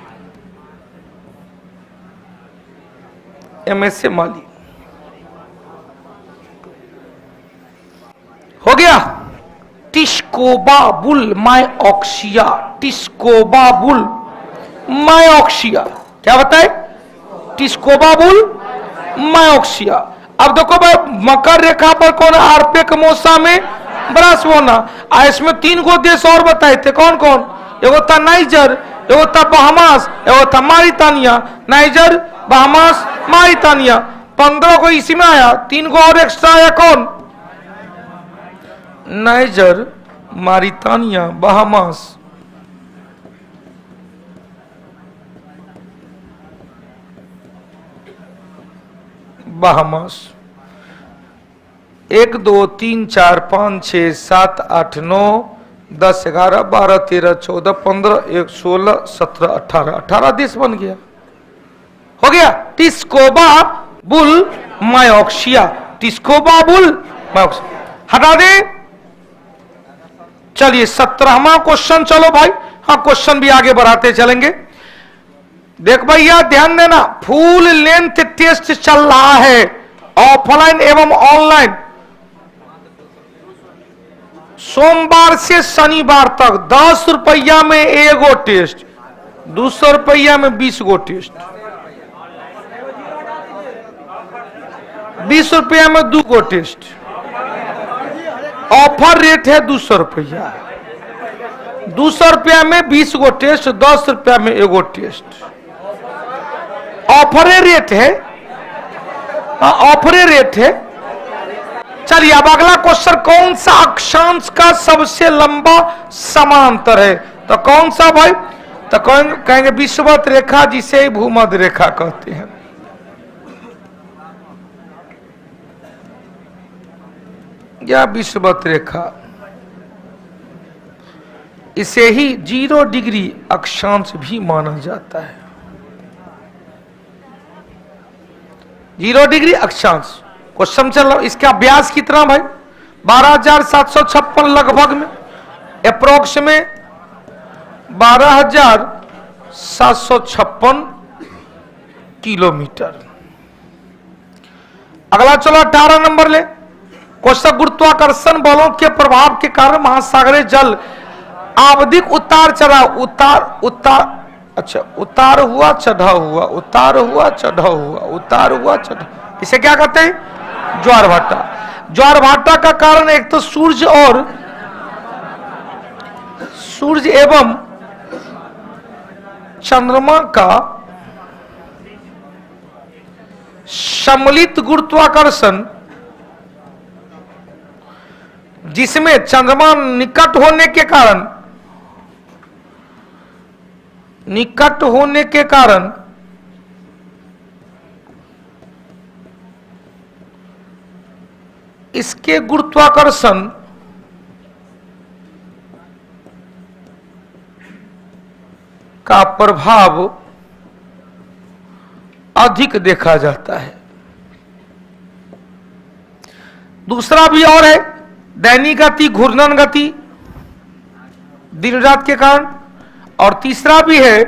एमए से माली। हो गया। टिस्कोबाबुल मायोक्सिया, टिस्कोबाबुल मायोक्सिया, क्या बताए? टिस्कोबाबुल मायोक्सिया। अब देखो भाई, मकर रेखा पर कौन? आरपे के मौसा में ब्रासवोना। इसमें 3 को देश और बताए थे, कौन कौन? एगो था नाइजर, एगो था बहामास, एगो था मारितानिया। Niger, Bahamas, मारितानिया। 15 को इसी में आया, 3 को और एक्स्ट्रा आया, कौन? Niger, मारितानिया, Bahamas. बहामास 1 2 3 4 5 6 7 8 9 10 11 12 13 14 15 1 16 17 18 देश बन गया। हो गया। टिस्कोबा बुल मायोक्सिया, टिस्कोबा बुल मायोक्सिया हटा दे। चलिए 17वां क्वेश्चन। चलो भाई, हाँ क्वेश्चन भी आगे बढ़ाते चलेंगे। देख भैया ध्यान देना, फुल लेंथ टेस्ट चल रहा है ऑफलाइन एवं ऑनलाइन, सोमवार से शनिवार तक 10 रुपया में 1 गो टेस्ट, 200 रुपया में 20 गो टेस्ट, 20 रुपया में 2 गो टेस्ट। ऑफर रेट है 200 रुपया, 200 रुपया में 20 गो टेस्ट, 10 रुपया में 1 गो टेस्ट। ऑफरे रेट है, ऑफरे रेट है। चलिए अब अगला क्वेश्चन, कौन सा अक्षांश का सबसे लंबा समांतर है? तो कौन सा भाई? तो कहेंगे विषुवत रेखा, जिसे भूमध्य रेखा कहते हैं। या विषुवत रेखा, इसे ही 0 डिग्री अक्षांश भी माना जाता है। 0 डिग्री अक्षांश क्वेश्चन चल रहा, इसका व्यास कितना भाई? 12,756 लगभग में, अप्रोक्स में 12,756 किलोमीटर। अगला चलो 18 नंबर ले क्वेश्चन, गुरुत्वाकर्षण बलों के प्रभाव के कारण महासागरीय जल आवधिक उतार चढ़ाव, उतार हुआ चढ़ाव हुआ, उतार हुआ चढ़ाव हुआ, उतार हुआ चढ़ाव, इसे क्या कहते हैं? ज्वार भाटा। ज्वार भाटा का कारण एक तो सूर्य एवं चंद्रमा का सम्मिलित गुरुत्वाकर्षण, जिसमें चंद्रमा निकट होने के कारण इसके गुरुत्वाकर्षण का प्रभाव अधिक देखा जाता है। दूसरा भी और है, दैनिक गति, घूर्णन गति दिन रात के कारण, और तीसरा भी है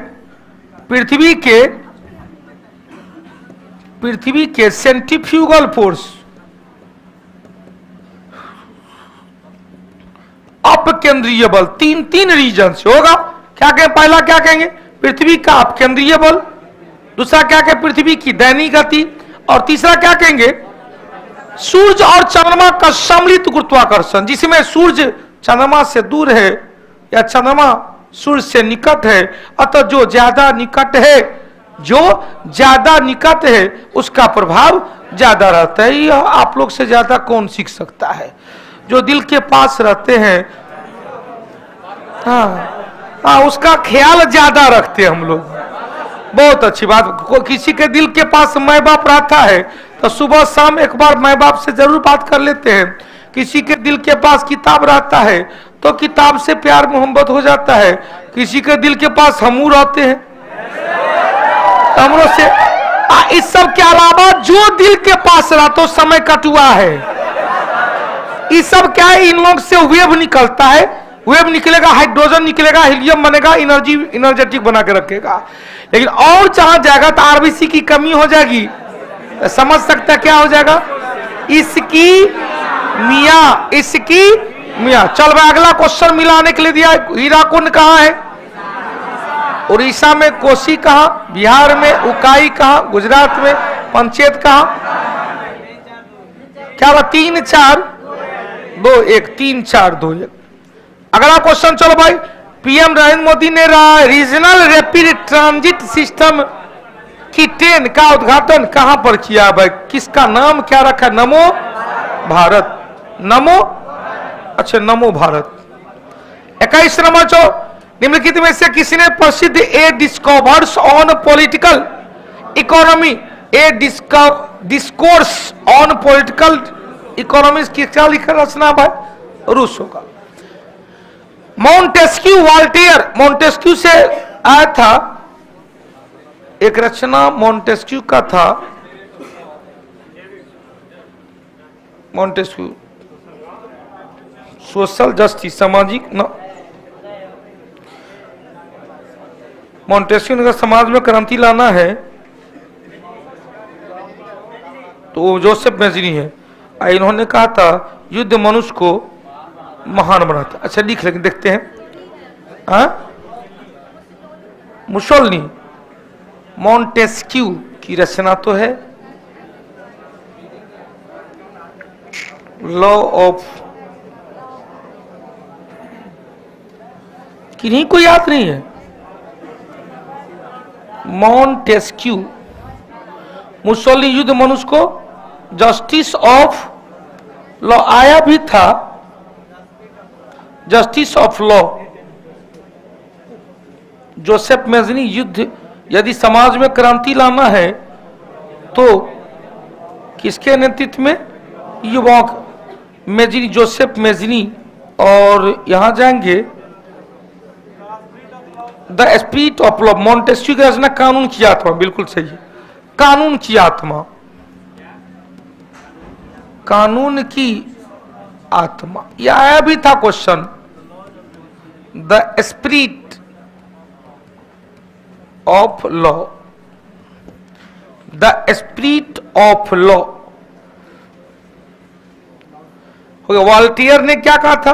पृथ्वी के सेंट्रीफ्यूगल फोर्स, अपकेंद्रीय बल। तीन रीजन से होगा। क्या कहें? पहला क्या कहेंगे? पृथ्वी का अपकेंद्रीय बल, दूसरा क्या कहें? पृथ्वी की दैनिक गति, और तीसरा क्या कहेंगे? सूर्य और चंद्रमा का सम्मिलित गुरुत्वाकर्षण, जिसमें सूर्य चंद्रमा से दूर है या चंद्रमा सूर्य से निकट है, अतः जो ज्यादा निकट है उसका प्रभाव ज्यादा रहता है। यह आप लोग से ज्यादा कौन सीख सकता है? जो दिल के पास रहते हैं, हाँ, उसका ख्याल ज्यादा रखते हैं हम लोग। बहुत अच्छी बात। किसी के दिल के पास माँ बाप रहता है तो सुबह शाम एक बार माँ बाप से जरूर बात कर लेते हैं। किसी के दिल के पास किताब रहता है तो किताब से प्यार मोहब्बत हो जाता है। किसी के दिल के पास हमू रहते हैं तो हमरों से। इस सब के अलावा जो दिल के पास रहा तो समय कटुआ है। इस सब क्या है? इन लोग से वेव निकलता है, वेव निकलेगा, हाइड्रोजन निकलेगा, हीलियम बनेगा, एनर्जेटिक बना के रखेगा। लेकिन और जहां जाएगा तो आरबीसी की कमी हो जाएगी। समझ सकता क्या हो जाएगा? इसकी मियां। चल भाई अगला क्वेश्चन मिलाने के लिए दिया। हीराकुंड कहाँ है? उड़ीसा में। कोसी कहाँ? बिहार में। उकाई कहाँ? गुजरात में। पंचेत कहाँ? क्या बा? 3 4 2 1 3 4 2 1। अगला क्वेश्चन चलो भाई। पीएम नरेंद्र मोदी ने रीजनल रैपिड ट्रांजिट सिस्टम की ट्रेन का उद्घाटन कहां पर किया भाई? किसका नाम क्या रखा? नमो भारत। नमो भारत। 21 नंबर चो, निम्नलिखित में से किसने प्रसिद्ध a discourse on political economy, a discourse on political economy की क्या लिखा रचना भाई? रूसो का। मोंटेस्क्यू वाल्टेयर, मोंटेस्क्यू से आया था एक रचना, मोंटेस्क्यू का था। मोंटेस्क्यू सोशल जस्टिस, सामाजिक न। मोंटेस्क्यू ने अगर समाज में क्रांति लाना है तो वो जोसेफ मेजनी है। इन्होंने कहा था युद्ध मनुष्य को महान बनाता। अच्छा लिख लेकिन देखते हैं। मुसोलिनी, मोंटेस्क्यू की रचना तो है लॉ ऑफ, किन्हीं को याद नहीं है। मोंटेस्क्यू, मुसोलिनी युद्ध मनुष्य को, जस्टिस ऑफ लॉ आया भी था, justice of law Joseph Mazzini युद्ध, यदि समाज में क्रांति लाना है तो किसके नेतृत्व में? युवाओं, मेजनी, जोसेफ मेजनी। और यहां जाएंगे the spirit of law, Montesquieu की रचना कानून की आत्मा, बिल्कुल सही है, कानून की आत्मा, कानून की आत्मा। यह आया भी था question, the spirit of law, the spirit of law. Volunteer ने क्या कहा था?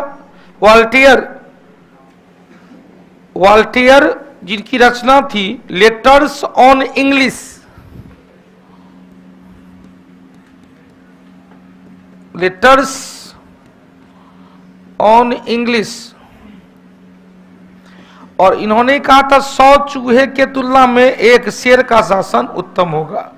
वॉल्टियर जिनकी रचना थी letters on English, letters on English, और इन्होंने कहा था 100 चूहे के तुलना में एक शेर का शासन उत्तम होगा।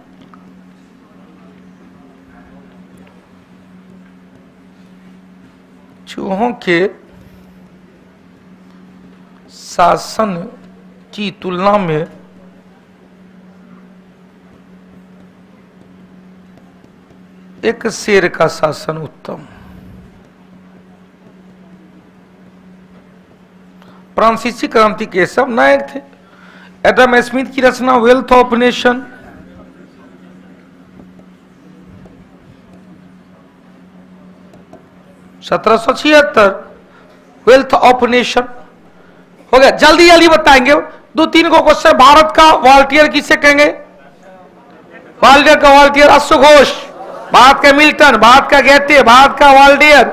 चूहों के शासन की तुलना में एक शेर का शासन उत्तम। फ्रांसीसी क्रांति के सब नायक थे। एडम स्मिथ की रचना wealth of nation, (1776) wealth of nation हो गया। जल्दी जल्दी बताएंगे, 2-3 को क्वेश्चन। भारत का वॉल्टियर किसे कहेंगे? वॉल्टियर का वॉल्टियर अश्व घोष, भारत का मिल्टन, भारत का गेटे, भारत का वॉल्टियर,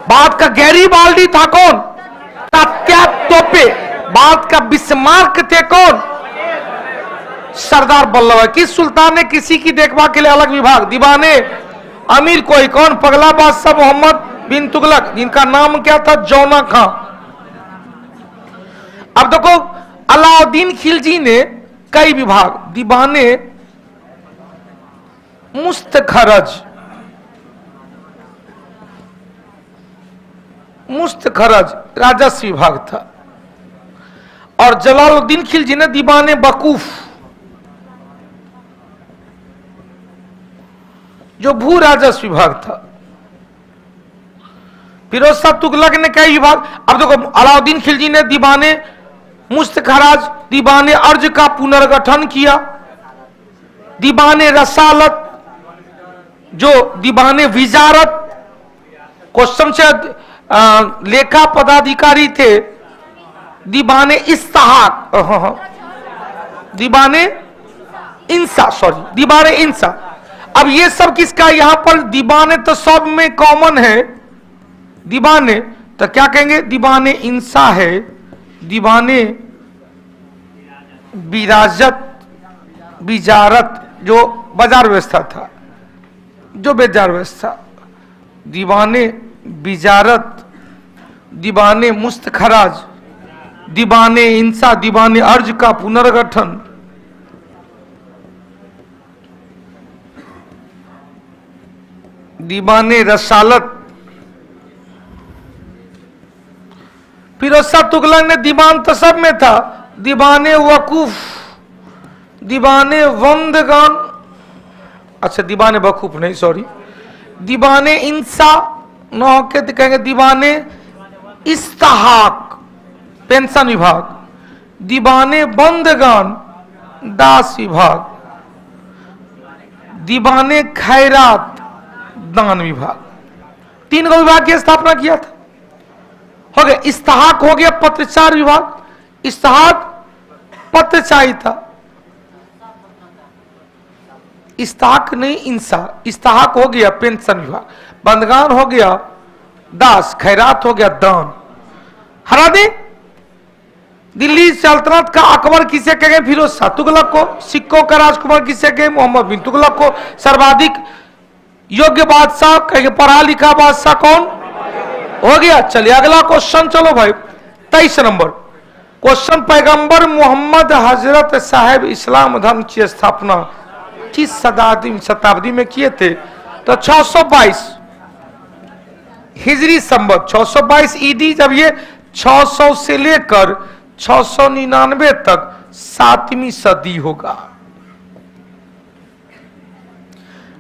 भारत का गैरीबाल्डी था कौन? तात्या तोपे। भारत का बिस्मार्क थे कौन? सरदार वल्लभ भाई। किस सुल्तान ने किसी की देखभाल के लिए अलग विभाग? दीवाने अमीर कोई कौन? पगला बादशाह मोहम्मद बिन तुगलक, जिनका नाम क्या था? जौना खां। अब देखो, अलाउद्दीन खिलजी ने कई विभाग, दीवाने मुस्तखरज, मुस्तखरज राजस्व विभाग था, और जलालुद्दीन खिलजी ने दीवाने वकूफ, जो भू राजस्व विभाग था। फिरोज शाह तुगलक ने कई विभाग। अब देखो, अलाउद्दीन खिलजी ने दीवाने मुस्तखराज, दीवाने अर्ज का पुनर्गठन किया, दीवाने रसालत, जो दीवाने विजारत, क्वेश्चन से लेखा पदाधिकारी थे, दीवाने इस्ताहाक, दीवाने इंसा, सॉरी दीवाने इंसा। अब ये सब किसका? यहां पर दीवाने तो सब में कॉमन है, दीवाने तो क्या कहेंगे? दीवाने इंसा है, दीवाने विराजत, विजारत जो बाजार व्यवस्था था, जो बाजार व्यवस्था, दीवाने विजारत, दीवाने मुस्तखराज, दीवाने इंसा, दीवाने अर्ज का पुनर्गठन, दीवाने रसालत। फिरोज शाह तुगलक ने दीवान तो सब में था, दीवाने वकूफ, दीवाने वंदगान, अच्छा दीवाने वकूफ नहीं, सॉरी, दीवाने इंसा न होके तो कहेंगे दीवाने इस्ताहाक, पेंशन विभाग, दीवाने बंदगान, दास विभाग, दीवाने खैरात, दान विभाग। 3 विभाग की स्थापना किया था। हो गया। इस्ताहाक हो गया पत्रचार विभाग, इस्ताहाक पत्रचारी था, इस्ताहाक नहीं इंसा, इस्ताहाक हो गया पेंशन विभाग, बंदगान हो गया दास, खैरात हो गया दान। हरा दे। दिल्ली सल्तनत का अकबर किसे कहे? फिरोज शाह तुगलक को। सिक्कों का राजकुमार किसे कहे? मोहम्मद बिन तुगलक को। सर्वाधिक योग्य बादशाह कहे? पढ़ा लिखा बादशाह कौन? हो गया। चलिए अगला क्वेश्चन, चलो भाई 23 नंबर क्वेश्चन। पैगंबर मोहम्मद हजरत साहब इस्लाम धर्म की स्थापना किस शताब्दी में किए थे? तो 622 हिजरी संवत, 622 ईदी। जब ये 600 से लेकर 699 तक 7वीं सदी होगा।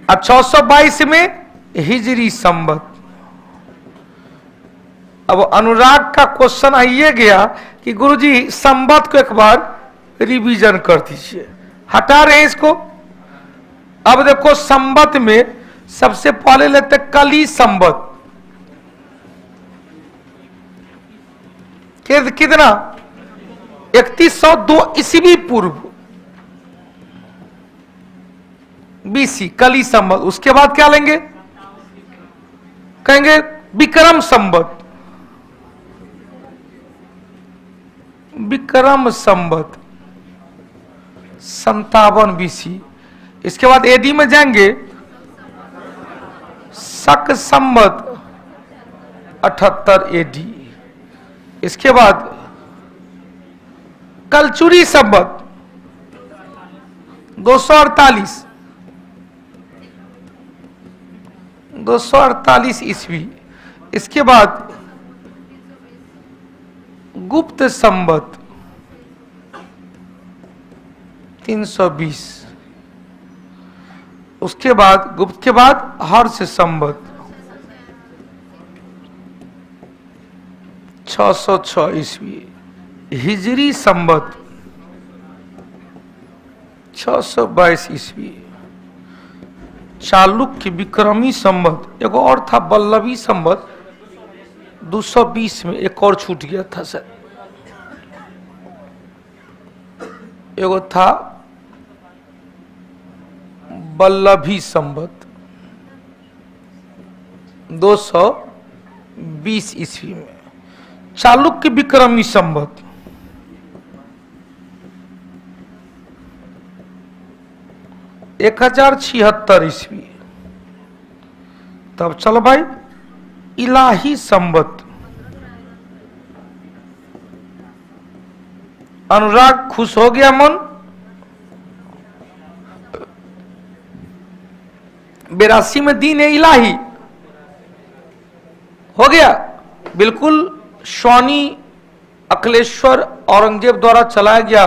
अब 622 में हिजरी संवत। अब अनुराग का क्वेश्चन आइए गया कि गुरुजी संवत को एक बार रिवीजन कर दीजिए। हटा रहे हैं इसको। अब देखो संवत में सबसे पहले लेते कली संवत। कितना? 3102 ईस्वी पूर्व बीसी कली संवत। उसके बाद क्या लेंगे? कहेंगे विक्रम संवत। विक्रम संवत 57 बीसी। इसके बाद एडी में जाएंगे शक संवत 78 एडी। इसके बाद कलचुरी संवत 248 ईस्वी। इसके बाद गुप्त संवत 320। उसके बाद गुप्त के बाद हर्ष संवत 606 ईस्वी। हिजरी संवत 622 ईस्वी। चालुक्य विक्रमी संवत, एगो और था वल्लभी संवत 220 में, एक और छूट गया था सर। एगो था वल्लभी संवत 220 ईस्वी में। चालुक्य विक्रमी संवत 1076 ईस्वी। तब चलो भाई इलाही संवत। अनुराग खुश हो गया मन। 82 में दीन है इलाही हो गया। बिल्कुल स्वामी अखिलेश्वर औरंगजेब द्वारा चलाया गया,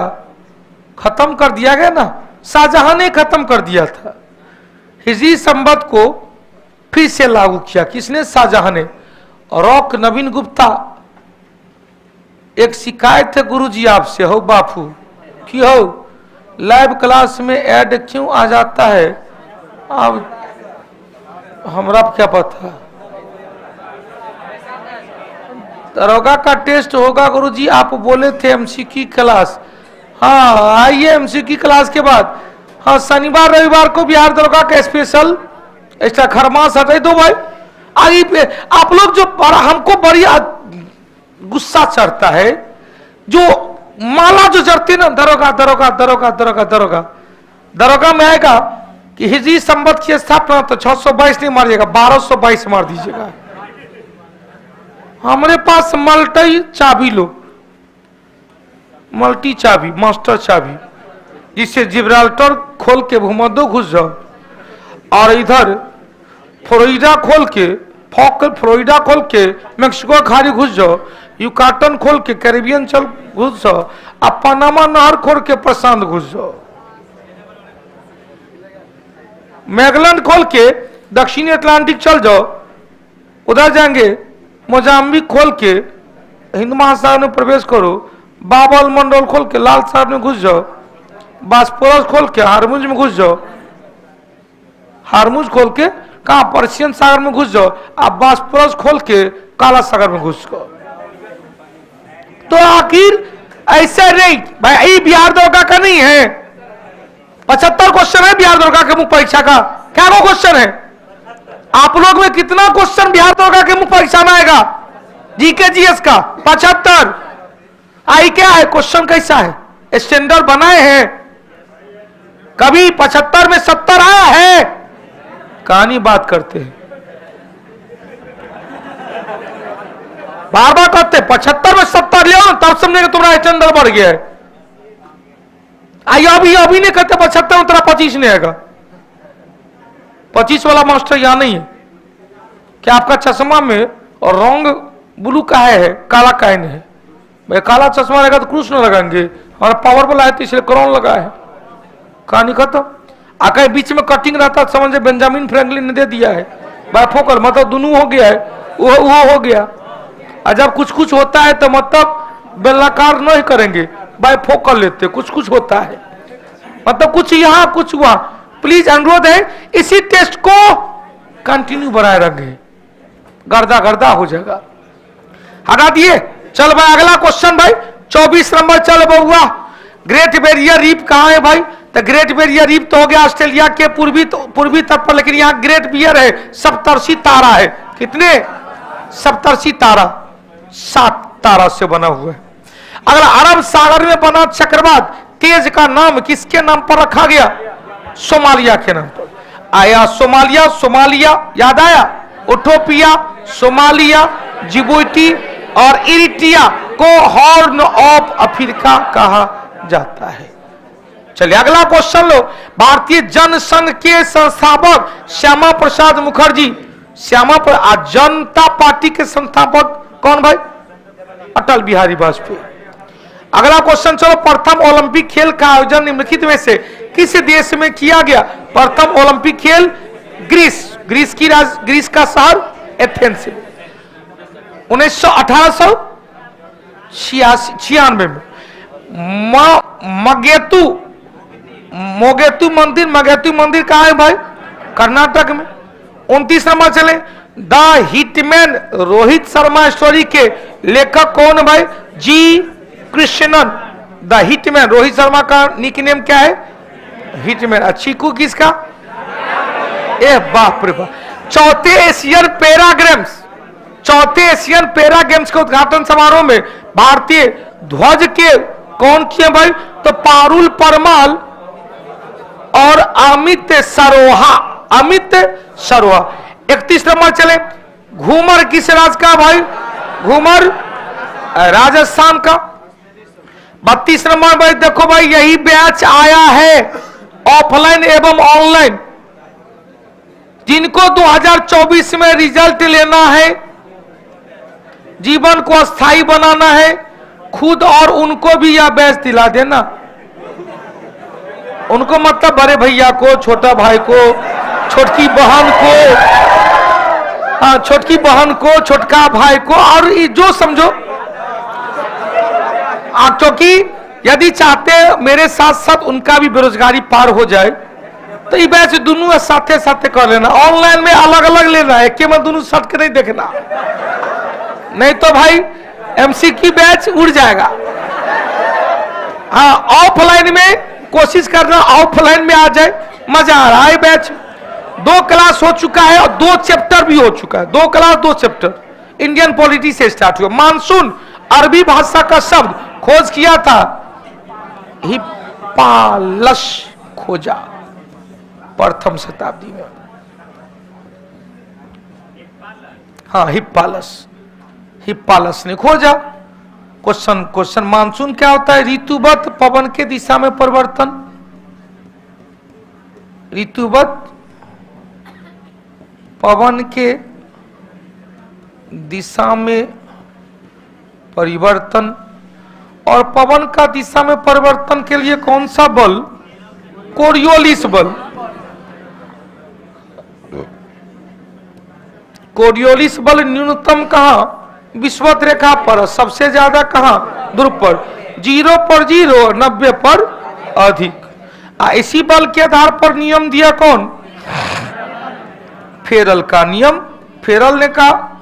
खत्म कर दिया गया ना। शाहजहां ने खत्म कर दिया था। हिजरी संवत को फिर से लागू किया। किसने? शाहजहां ने। रॉक नवीन गुप्ता, एक शिकायत है गुरुजी आपसे हो बापू कि हो लाइव क्लास में ऐड क्यों आ जाता है? अब हमरा क्या पता। दरोगा का टेस्ट होगा गुरुजी, आप बोले थे एमसीक्यू क्लास। हाँ आइए एमसीक्यू क्लास के बाद। हाँ शनिवार रविवार को बिहार दरोगा का स्पेशल एक्स्ट्रा खरमास हटे दो भाई। आगे पे आप लोग जो हमको बड़ी गुस्सा चढ़ता है, जो माला जो जड़ते ना दरोगा दरोगा दरोगा दरोगा दरोगा दरोगा में आएगा कि हिजरी संवत की स्थापना तो 622 नहीं मारिएगा, 1222 मार दीजिएगा। हमारे पास मल्टी चाबी लो, मल्टी चाबी, मास्टर चाबी, जिससे जिब्राल्टर खोल के भूमध्य घुस जाओ और इधर फ्लोरिडा खोल के फ्लोरिडा खोल के मेक्सिको खाड़ी घुस जाओ, युकाटन खोल के कैरिबियन चल घुस जाओ, अब पनामा नहर खोल के प्रशांत घुस जाओ, मैगलन खोल के दक्षिणी अटलांटिक चल जाओ, उधर जाएंगे मोजाम्बिक खोल के हिंद महासागर में प्रवेश करो, बाबल मंडल खोल के लाल सागर में घुस जाओ, बास्पोरस खोल के हारमुज में घुस जाओ, हारमुज खोल के कहा पर्शियन सागर में घुस जाओ, आप बास्पोरस खोल के काला सागर में घुस जाओ। तो आखिर ऐसे नहीं भाई, ये बिहार दरोगा का नहीं है। 75 क्वेश्चन है बिहार दरोगा के मुख्य परीक्षा का। क्या वो क्वेश्चन है? आप लोग में कितना क्वेश्चन बिहार दरोगा के मुख्य परीक्षा में आएगा? जीके जीएस का 75। आई क्या है क्वेश्चन? कैसा है? स्टैंडर्ड बनाए हैं? कभी 75 में 70 आया है? कहानी बात करते हैं, बार बार कहते 75 में 70 ले आओ तब समझे कि तुम्हारा स्टैंडर्ड बढ़ गया है। आइए अभी नहीं कहते 75 में तेरा 25 नहीं आएगा। 25 वाला मास्टर यहां नहीं है। क्या आपका चश्मा में और रंग ब्लू का है, काला काहे नहीं है? भाई काला चश्मा रहेगा तो कृष्ण लगाएंगे, और पावरफुल है तो इसलिए क्राउन लगा है, कहानी खत्म। आकर बीच में कटिंग रहता समझे बेंजामिन फ्रैंकलिन ने दे दिया है बायफोकल, मतलब दोनों हो गया है, वो हो गया। और जब कुछ कुछ होता है तो मतलब बेलनाकार नहीं करेंगे, बायफोकल लेते, कुछ कुछ होता है, मतलब कुछ यहाँ कुछ वहां। प्लीज अनुरोध है इसी टेस्ट को कंटिन्यू बनाए रखें, गर्दा गर्दा हो जाएगा। हटा दिए, चल भाई अगला क्वेश्चन भाई 24 नंबर। चल बउआ, ग्रेट बैरियर रीफ कहाँ है भाई? तो ग्रेट बैरियर रीफ तो हो गया ऑस्ट्रेलिया के पूर्वी तट पर, लेकिन यहाँ ग्रेट बियर है, सप्तर्षि तारा है। कितने? सप्तर्षि तारा, 7 तारा से बना हुआ है। अगला, अरब सागर में बना चक्रवात तेज का नाम किसके नाम पर रखा गया? सोमालिया के नाम पर। आया सोमालिया, सोमालिया याद आया, उटोपिया, सोमालिया, जिबूटी और इरिट्रिया को हॉर्न ऑफ अफ्रीका कहा जाता है। चलिए अगला क्वेश्चन लो। भारतीय जनसंघ के संस्थापक श्यामा प्रसाद मुखर्जी, जनता पार्टी के संस्थापक कौन भाई? अटल बिहारी वाजपेयी। अगला क्वेश्चन चलो, प्रथम ओलंपिक खेल का आयोजन निम्नलिखित में से किस देश में किया गया? प्रथम ओलंपिक खेल ग्रीस का शहर एथेंस में 1896 में। मगेतु मंदिर कहाँ है भाई? कर्नाटक में। 29 नंबर चले, the hitman Rohit Sharma story के लेखक कौन भाई? जी कृष्णन। द हिटमैन, रोहित शर्मा का निकनेम क्या है? हिटमैन। चीकू किसका? ए बाप रे बाप। चौथे एशियन पैरा गेम्स के उद्घाटन समारोह में भारतीय ध्वज के कौन किए भाई? तो पारुल परमाल और अमित सरोहा। 31 नंबर चले, घूमर किस राज्य का भाई? घूमर राजस्थान का। 32 नंबर भाई देखो भाई, यही बैच आया है ऑफलाइन एवं ऑनलाइन, जिनको 2024 में रिजल्ट लेना है, जीवन को स्थायी बनाना है, खुद और उनको भी यह बैच दिला देना। उनको मतलब बड़े भैया को, छोटा भाई को, छोटकी बहन को, छोटका भाई को, और जो समझो, क्योंकि यदि चाहते मेरे साथ साथ उनका भी बेरोजगारी पार हो जाए तो ये बैच दोनों साथे साथे कर लेना। ऑनलाइन में अलग अलग लेना है, कि मैं दोनों सट के नहीं देखना, नहीं तो भाई एमसीक्यू बैच उड़ जाएगा। हाँ, ऑफलाइन में कोशिश करना, ऑफलाइन में आ जाए, मजा आ रहा है। बैच 2 क्लास हो चुका है और 2 चैप्टर भी हो चुका है। 2 क्लास 2 चैप्टर इंडियन पॉलिटी से स्टार्ट हुआ। मानसून अरबी भाषा का शब्द खोज किया था हिप्पालस, खोजा प्रथम शताब्दी में। हाँ, हिप्पालस ने खोजा। क्वेश्चन, मानसून क्या होता है? ऋतुवत पवन के दिशा में परिवर्तन। ऋतुवत पवन के दिशा में परिवर्तन। और पवन का दिशा में परिवर्तन के लिए कौन सा बल? कोरियोलिस बल। कोरियोलिस बल न्यूनतम कहां? विषुवत रेखा पर। सबसे ज्यादा कहां? ध्रुव पर। 0 पर 0, 90 पर अधिक। इसी बल के आधार पर नियम दिया कौन? फेरल का नियम। फेरल ने कहा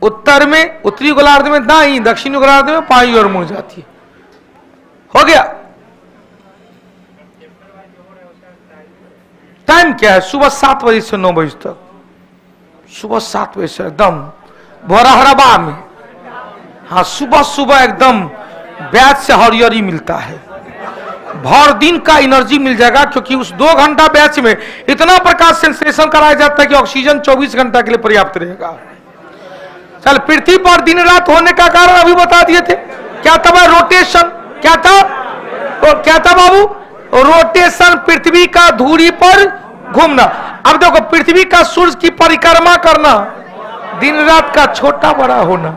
उत्तर में, उत्तरी गोलार्ध में दाई, दक्षिणी गोलार्ध में पाई और मुड़ जाती है। हो गया। टाइम क्या है? सुबह 7 बजे से 9 बजे तक। सुबह 7 बजे से एकदम भोरहरबा में। हाँ, सुबह सुबह एकदम बैच से हरियरी मिलता है, भर दिन का एनर्जी मिल जाएगा, क्योंकि उस 2 घंटा बैच में इतना प्रकाश सेंसेशन कराया जाता है कि ऑक्सीजन 24 घंटा के लिए पर्याप्त रहेगा। चल, पृथ्वी पर दिन रात होने का कारण अभी बता दिए थे। क्या था भाई? रोटेशन। क्या था बाबू? रोटेशन, पृथ्वी का धुरी पर घूमना। अब देखो, पृथ्वी का सूर्य की परिक्रमा करना, दिन रात का छोटा बड़ा होना,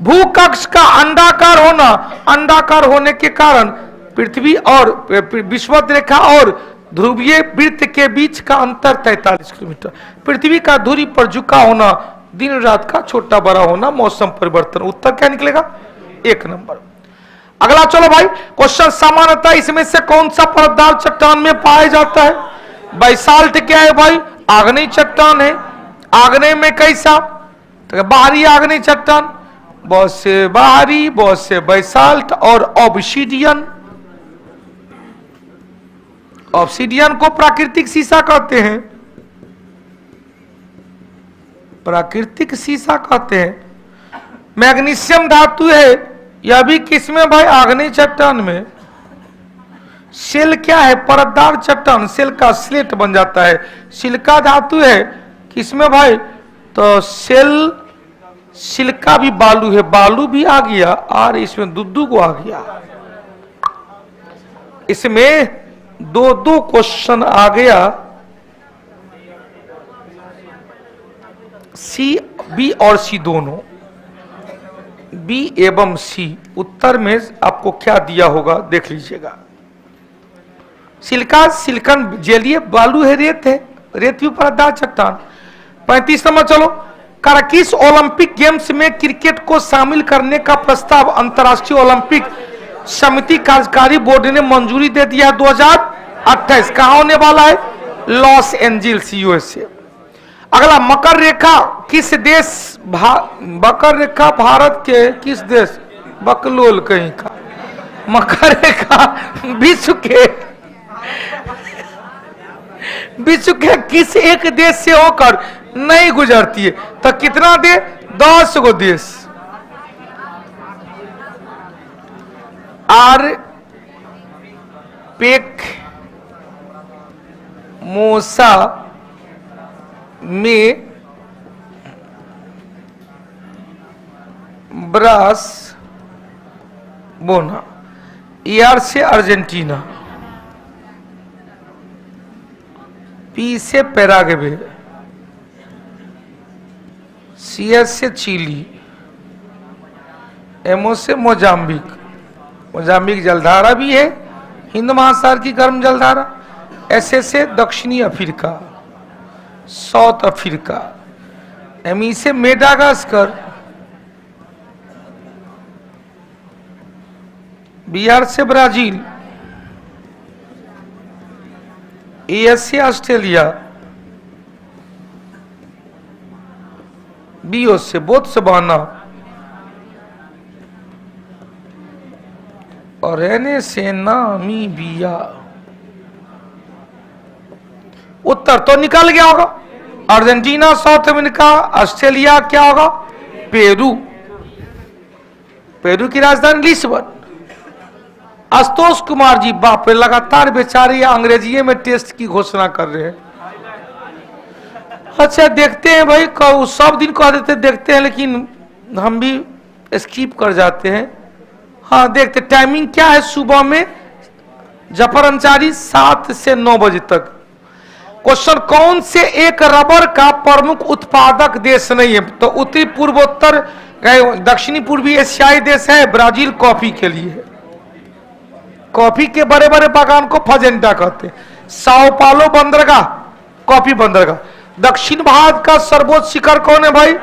भूकक्ष का अंडाकार होना, अंडाकार होने के कारण पृथ्वी और विषुवत रेखा और ध्रुवीय वृत्त के बीच का अंतर 43 किलोमीटर। पृथ्वी का धुरी पर झुका होना, दिन रात का छोटा बड़ा होना, मौसम परिवर्तन। उत्तर क्या निकलेगा? 1 नंबर। अगला चलो भाई, क्वेश्चन सामान्यतः इसमें से कौन सा परतदार चट्टान में पाया जाता है? बैसाल्ट क्या है भाई? आग्नेय चट्टान है। आग्नेय में कैसा? तो बाहरी आग्नेय चट्टान, बहुत से बाहरी, बहुत से बैसाल्ट और ऑब्सीडियन। ऑब्सीडियन को प्राकृतिक शीशा कहते हैं, प्राकृतिक शीशा कहते हैं। मैग्नीशियम धातु है, यह भी किसमें भाई? आग्नेय चट्टान में। सेल क्या है? परतदार चट्टान, सेल का स्लेट बन जाता है। सिलिका धातु है किसमें भाई? तो सेल, सिलिका भी बालू है, बालू भी आ गया और इसमें दुद्दू को आ गया। इसमें 2-2 क्वेश्चन आ गया, सी, बी और सी दोनों, बी एवं सी। उत्तर में आपको क्या दिया होगा देख लीजिएगा। सिलिका, सिलिकन जेलीय बालू है, रेत है, रेत भी परतदार चट्टान। 35 नंबर चलो, किस ओलंपिक गेम्स में क्रिकेट को शामिल करने का प्रस्ताव अंतर्राष्ट्रीय ओलंपिक समिति कार्यकारी बोर्ड ने मंजूरी दे दिया है 2028। कहां होने वाला है? Los Angeles, USA. अगला, मकर रेखा किस देश, मकर रेखा भारत के किस देश? बकलोल कहीं का। मकर रेखा विश्व के किस एक देश से होकर नहीं गुजरती है? तो कितना दे? 10 गो देश। आर पेक मोसा में ब्रास बोना, ईआर से अर्जेंटीना, पी से पैराग्वे, सीएस से चिली, एमओ से मोजाम्बिक। मोजाम्बिक जलधारा भी है, हिंद महासागर की गर्म जलधारा। एसए से दक्षिणी अफ्रीका, साउथ अफ्रीका। एमई से मेडागास्कर, बिहार से ब्राजील, एएस से ऑस्ट्रेलिया, बीओ से बोत्सवाना और एनए से नामीबिया। उत्तर तो निकल गया होगा, अर्जेंटीना, साउथ अमेरिका, ऑस्ट्रेलिया, क्या होगा? पेरू। पेरू की राजधानी लिस्बन। आशुतोष कुमार जी, बाप रे, लगातार बेचारे अंग्रेजी में टेस्ट की घोषणा कर रहे हैं। अच्छा देखते हैं भाई, सब दिन कह देते देखते हैं, लेकिन हम भी स्किप कर जाते हैं। हाँ देखते, टाइमिंग क्या है सुबह में? जफर अंसारी 7 से 9 बजे तक। क्वेश्चन, कौन से एक रबर का प्रमुख उत्पादक देश नहीं है? तो उत्तरी पूर्वोत्तर दक्षिणी पूर्वी एशियाई देश है ब्राजील, कॉफी के लिए है। कॉफी के बड़े बड़े बागान को फजेंटा कहते हैं। साओ पालो बंदरगाह, कॉफी बंदरगाह। दक्षिण भारत का सर्वोच्च शिखर कौन है भाई?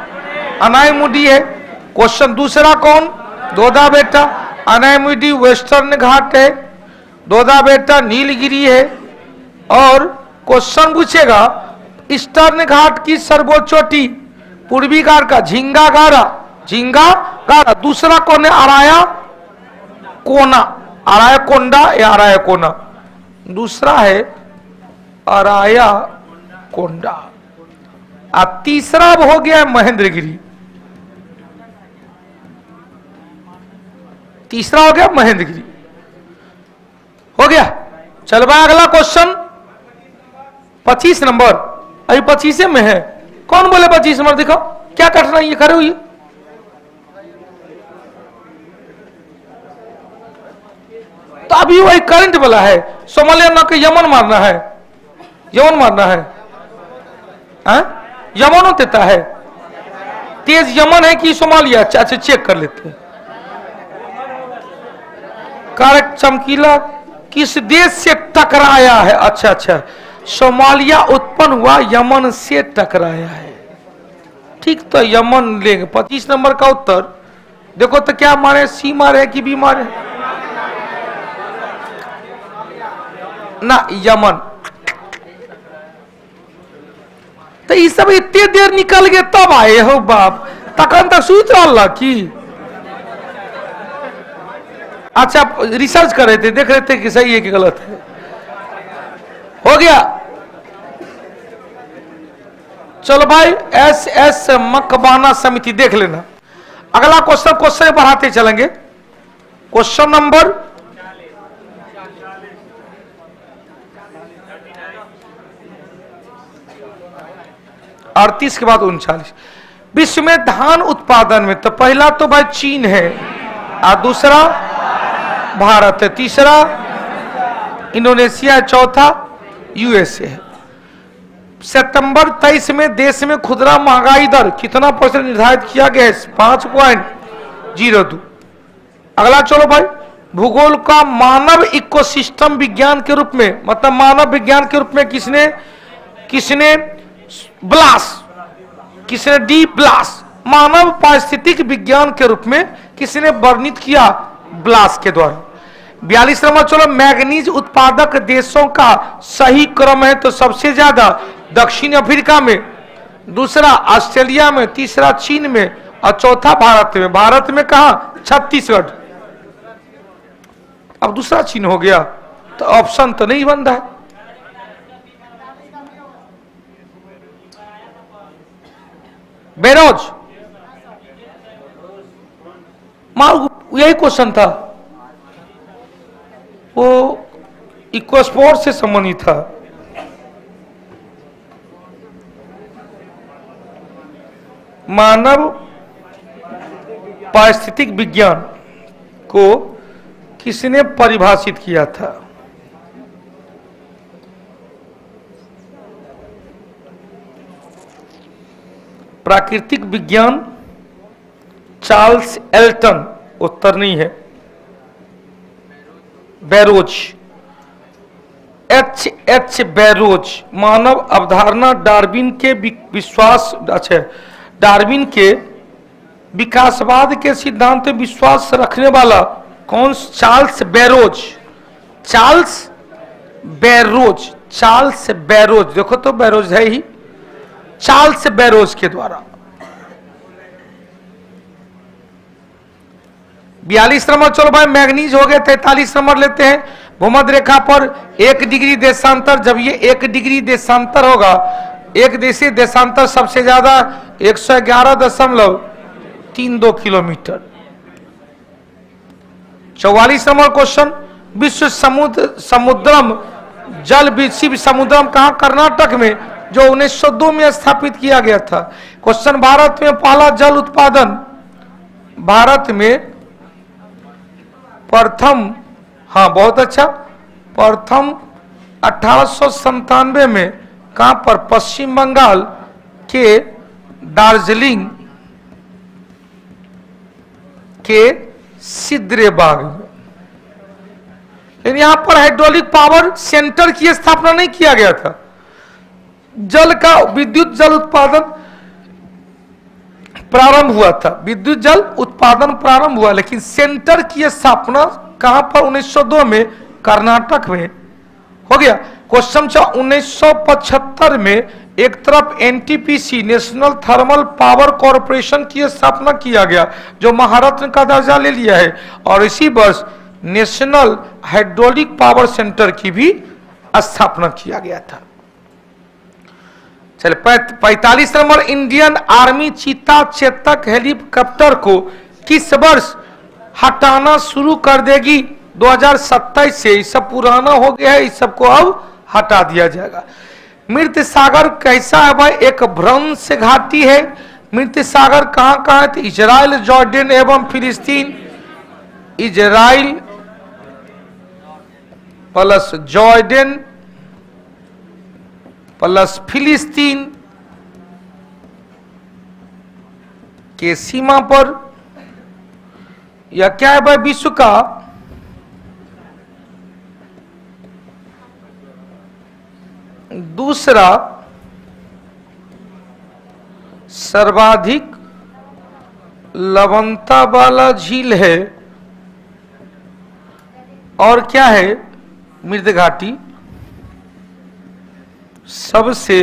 अनायमुडी है। क्वेश्चन दूसरा कौन? दोदा बेटा। अनायमुडी वेस्टर्न घाट है, दोदा बेटा नीलगिरी है। और क्वेश्चन पूछेगा, ईस्टर्न घाट की सर्वोच्च चोटी पूर्वी घाट का झींगा गारा, झींगा गारा। दूसरा कौन है? अराया कोना, अराया कोंडा या अराया कोना। दूसरा है अराया कोंडा। अब तीसरा हो गया महेंद्रगिरी, तीसरा हो गया महेंद्रगिरी, हो गया। चल भाई अगला क्वेश्चन 25 नंबर, अभी 25 में है। कौन बोले 25 नंबर? दिखाओ क्या कठिनाई है, खड़े हुई। तो अभी वही करंट वाला है, सोमालिया ना के यमन मारना है, यमन मारना है, यमन देता है। तेज यमन है कि सोमालिया? अच्छा चेक कर लेते हैं। करेक्ट। चमकीला किस देश से टकराया है? अच्छा अच्छा, सोमालिया उत्पन्न हुआ यमन से टकराया है। ठीक, तो यमन लेंगे। 25 नंबर का उत्तर देखो तो क्या मारे, सी मारे कि बी मारे ना? यमन। तो ये सब इतने देर निकल गए तब आए हो बाप, तखन तक सूत रहा की? अच्छा, रिसर्च कर रहे थे, देख रहे थे कि सही है कि गलत है। हो गया। चलो भाई, एस एस मकबाना समिति देख लेना। अगला क्वेश्चन बढ़ाते चलेंगे। क्वेश्चन नंबर 38 के बाद 39। विश्व में धान उत्पादन में तो पहला तो भाई चीन है, और दूसरा भारत है, तीसरा इंडोनेशिया है, चौथा यूएसए है। सितंबर 23 में देश में खुदरा महंगाई दर कितना % निर्धारित किया गया है? 5.02। अगला चलो भाई, भूगोल का मानव इकोसिस्टम विज्ञान के रूप में, मतलब मानव विज्ञान के रूप में किसने ब्लास, किसने डी ब्लास, मानव पारिस्थितिक विज्ञान के रूप में किसने वर्णित किया? ब्लास के द्वारा। 42 नंबर चलो, मैग्नीज उत्पादक देशों का सही क्रम है तो सबसे ज्यादा दक्षिण अफ्रीका में, दूसरा ऑस्ट्रेलिया में, तीसरा चीन में और चौथा भारत में। भारत में कहा? छत्तीसगढ़। अब दूसरा चीन हो गया तो ऑप्शन तो नहीं बन रहा है। बेरोज, यही क्वेश्चन था, वो इकोस्पोर्ट से संबंधित था। मानव पारिस्थितिक विज्ञान को किसने परिभाषित किया था? प्राकृतिक विज्ञान चार्ल्स एल्टन। उत्तर नहीं है, बैरोज, एच बैरोज। मानव अवधारणा डार्विन के विश्वास, अच्छा, डार्विन के विकासवाद के सिद्धांत में विश्वास रखने वाला कौन? Charles barrows. Charles barrows, Charles barrows, देखो तो बैरोज है ही, चार्ल्स बैरोज के द्वारा। 42 नंबर चलो भाई, मैग्नीज हो गए। 43 नंबर लेते हैं, भूमध्य रेखा पर 1 डिग्री देशांतर, जब ये 1 डिग्री देशांतर होगा, एक देशीय देशांतर सबसे ज्यादा 111.32 किलोमीटर। 44 नंबर क्वेश्चन, विश्व समुद्रम जल विश्व समुद्रम कहां? कर्नाटक में, जो 1902 में स्थापित किया गया था। क्वेश्चन, भारत में पहला जल उत्पादन, भारत में प्रथम, हाँ बहुत अच्छा, प्रथम 1897 में कहां पर? पश्चिम बंगाल के दार्जिलिंग के सिद्रेबाग में। लेकिन यहां पर हाइड्रोलिक पावर सेंटर की स्थापना नहीं किया गया था। जल का विद्युत जल उत्पादन प्रारंभ हुआ था, विद्युत जल उत्पादन प्रारंभ हुआ, लेकिन सेंटर की स्थापना कहां पर? 1902 में कर्नाटक में हो गया। क्वेश्चन 1975 में एक तरफ NTPC, national thermal power corporation की स्थापना किया गया, जो महारत्न का दर्जा ले लिया है, और इसी वर्ष नेशनल हाइड्रोलिक पावर सेंटर की भी स्थापना किया गया था। चलिए 45 नंबर, इंडियन आर्मी चीता चेतक हेलीकॉप्टर को किस वर्ष हटाना शुरू कर देगी? 2027 से। ये सब पुराना हो गया है, इस सबको अब हटा दिया जाएगा। मृत सागर कैसा है भाई? एक भ्रंश घाटी है। मृत सागर कहां कहां है? इजराइल, जॉर्डन एवं फिलिस्तीन। इजराइल प्लस जॉर्डन प्लस फिलिस्तीन के सीमा पर, या क्या है भाई विश्व का दूसरा सर्वाधिक लवणता वाला झील है, और क्या है मृद घाटी सबसे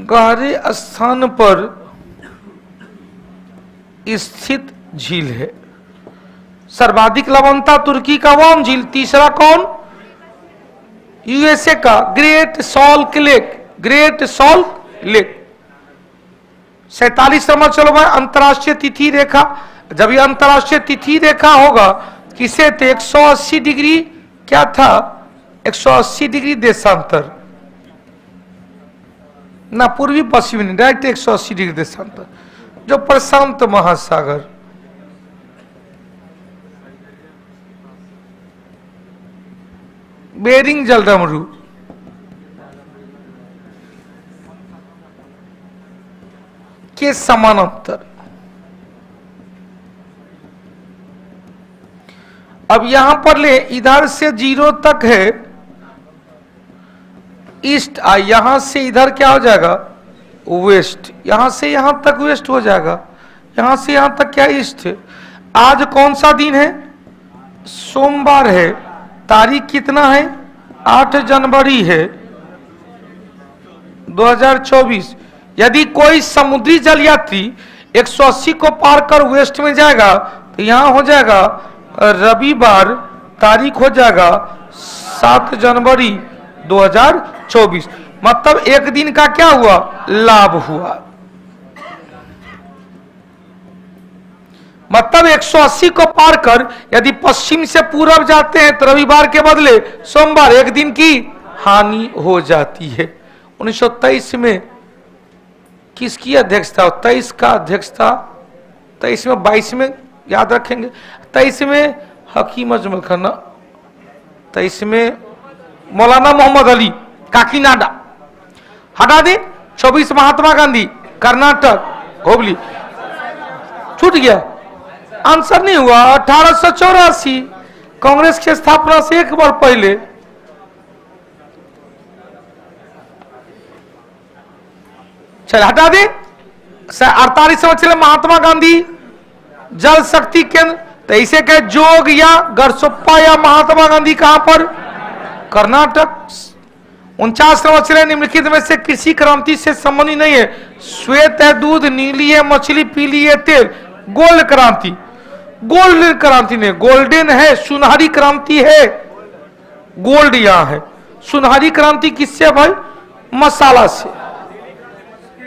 गहरे स्थान पर स्थित झील है। सर्वाधिक लवणता तुर्की का वाम झील, तीसरा कौन यूएसए का great salt lake, great salt lake. 47 number चलो भाई अंतरराष्ट्रीय तिथि रेखा, जब ये अंतरराष्ट्रीय तिथि रेखा होगा किसे थे 180 डिग्री, क्या था 180 डिग्री देशांतर, ना पूर्वी पश्चिमी नहीं, डायरेक्ट 180 डिग्री देशांतर, जो प्रशांत महासागर। बेरिंग जलडमरू, के समानांतर। अब यहां पर ले इधर से 0 तक है ईस्ट, यहां से इधर क्या हो जाएगा वेस्ट, यहां से यहां तक वेस्ट हो जाएगा, यहां से यहां तक क्या ईस्ट है। आज कौन सा दिन है, सोमवार है, तारीख कितना है 8 जनवरी है 2024। यदि कोई समुद्री जल यात्री 180 को पार कर वेस्ट में जाएगा तो यहां हो जाएगा रविवार, तारीख हो जाएगा 7 जनवरी 2024। मतलब एक दिन का क्या हुआ लाभ हुआ। मतलब 180 को पार कर यदि पश्चिम से पूरब जाते हैं तो रविवार के बदले सोमवार, एक दिन की हानि हो जाती है। 1923 में किसकी अध्यक्षता, 23 का अध्यक्षता, 23 में 22 में याद रखेंगे, 23 में हकीम अजमल खान, 23 में मौलाना मोहम्मद अली काकीनाडा, हटा दे। 24 महात्मा गांधी कर्नाटक हुबली, छूट गया, आंसर नहीं हुआ। 1884 कांग्रेस की स्थापना से एक बार पहले। चल हटा दे। 48 में चले महात्मा गांधी जल शक्ति केंद्र, तो इसे कहे जोग या गरसोप्पा या महात्मा गांधी कहां पर, कर्नाटक। 49 नंबर चले निम्नलिखित में से कृषि क्रांति से संबंधित नहीं है। श्वेत है दूध, नीली है मछली, पीली है तेल। गोल्ड क्रांति, गोल्डन क्रांति नहीं, गोल्डन है, सुनहरी क्रांति है, गोल्ड यहां है। सुनहरी क्रांति किससे भाई, मसाला से।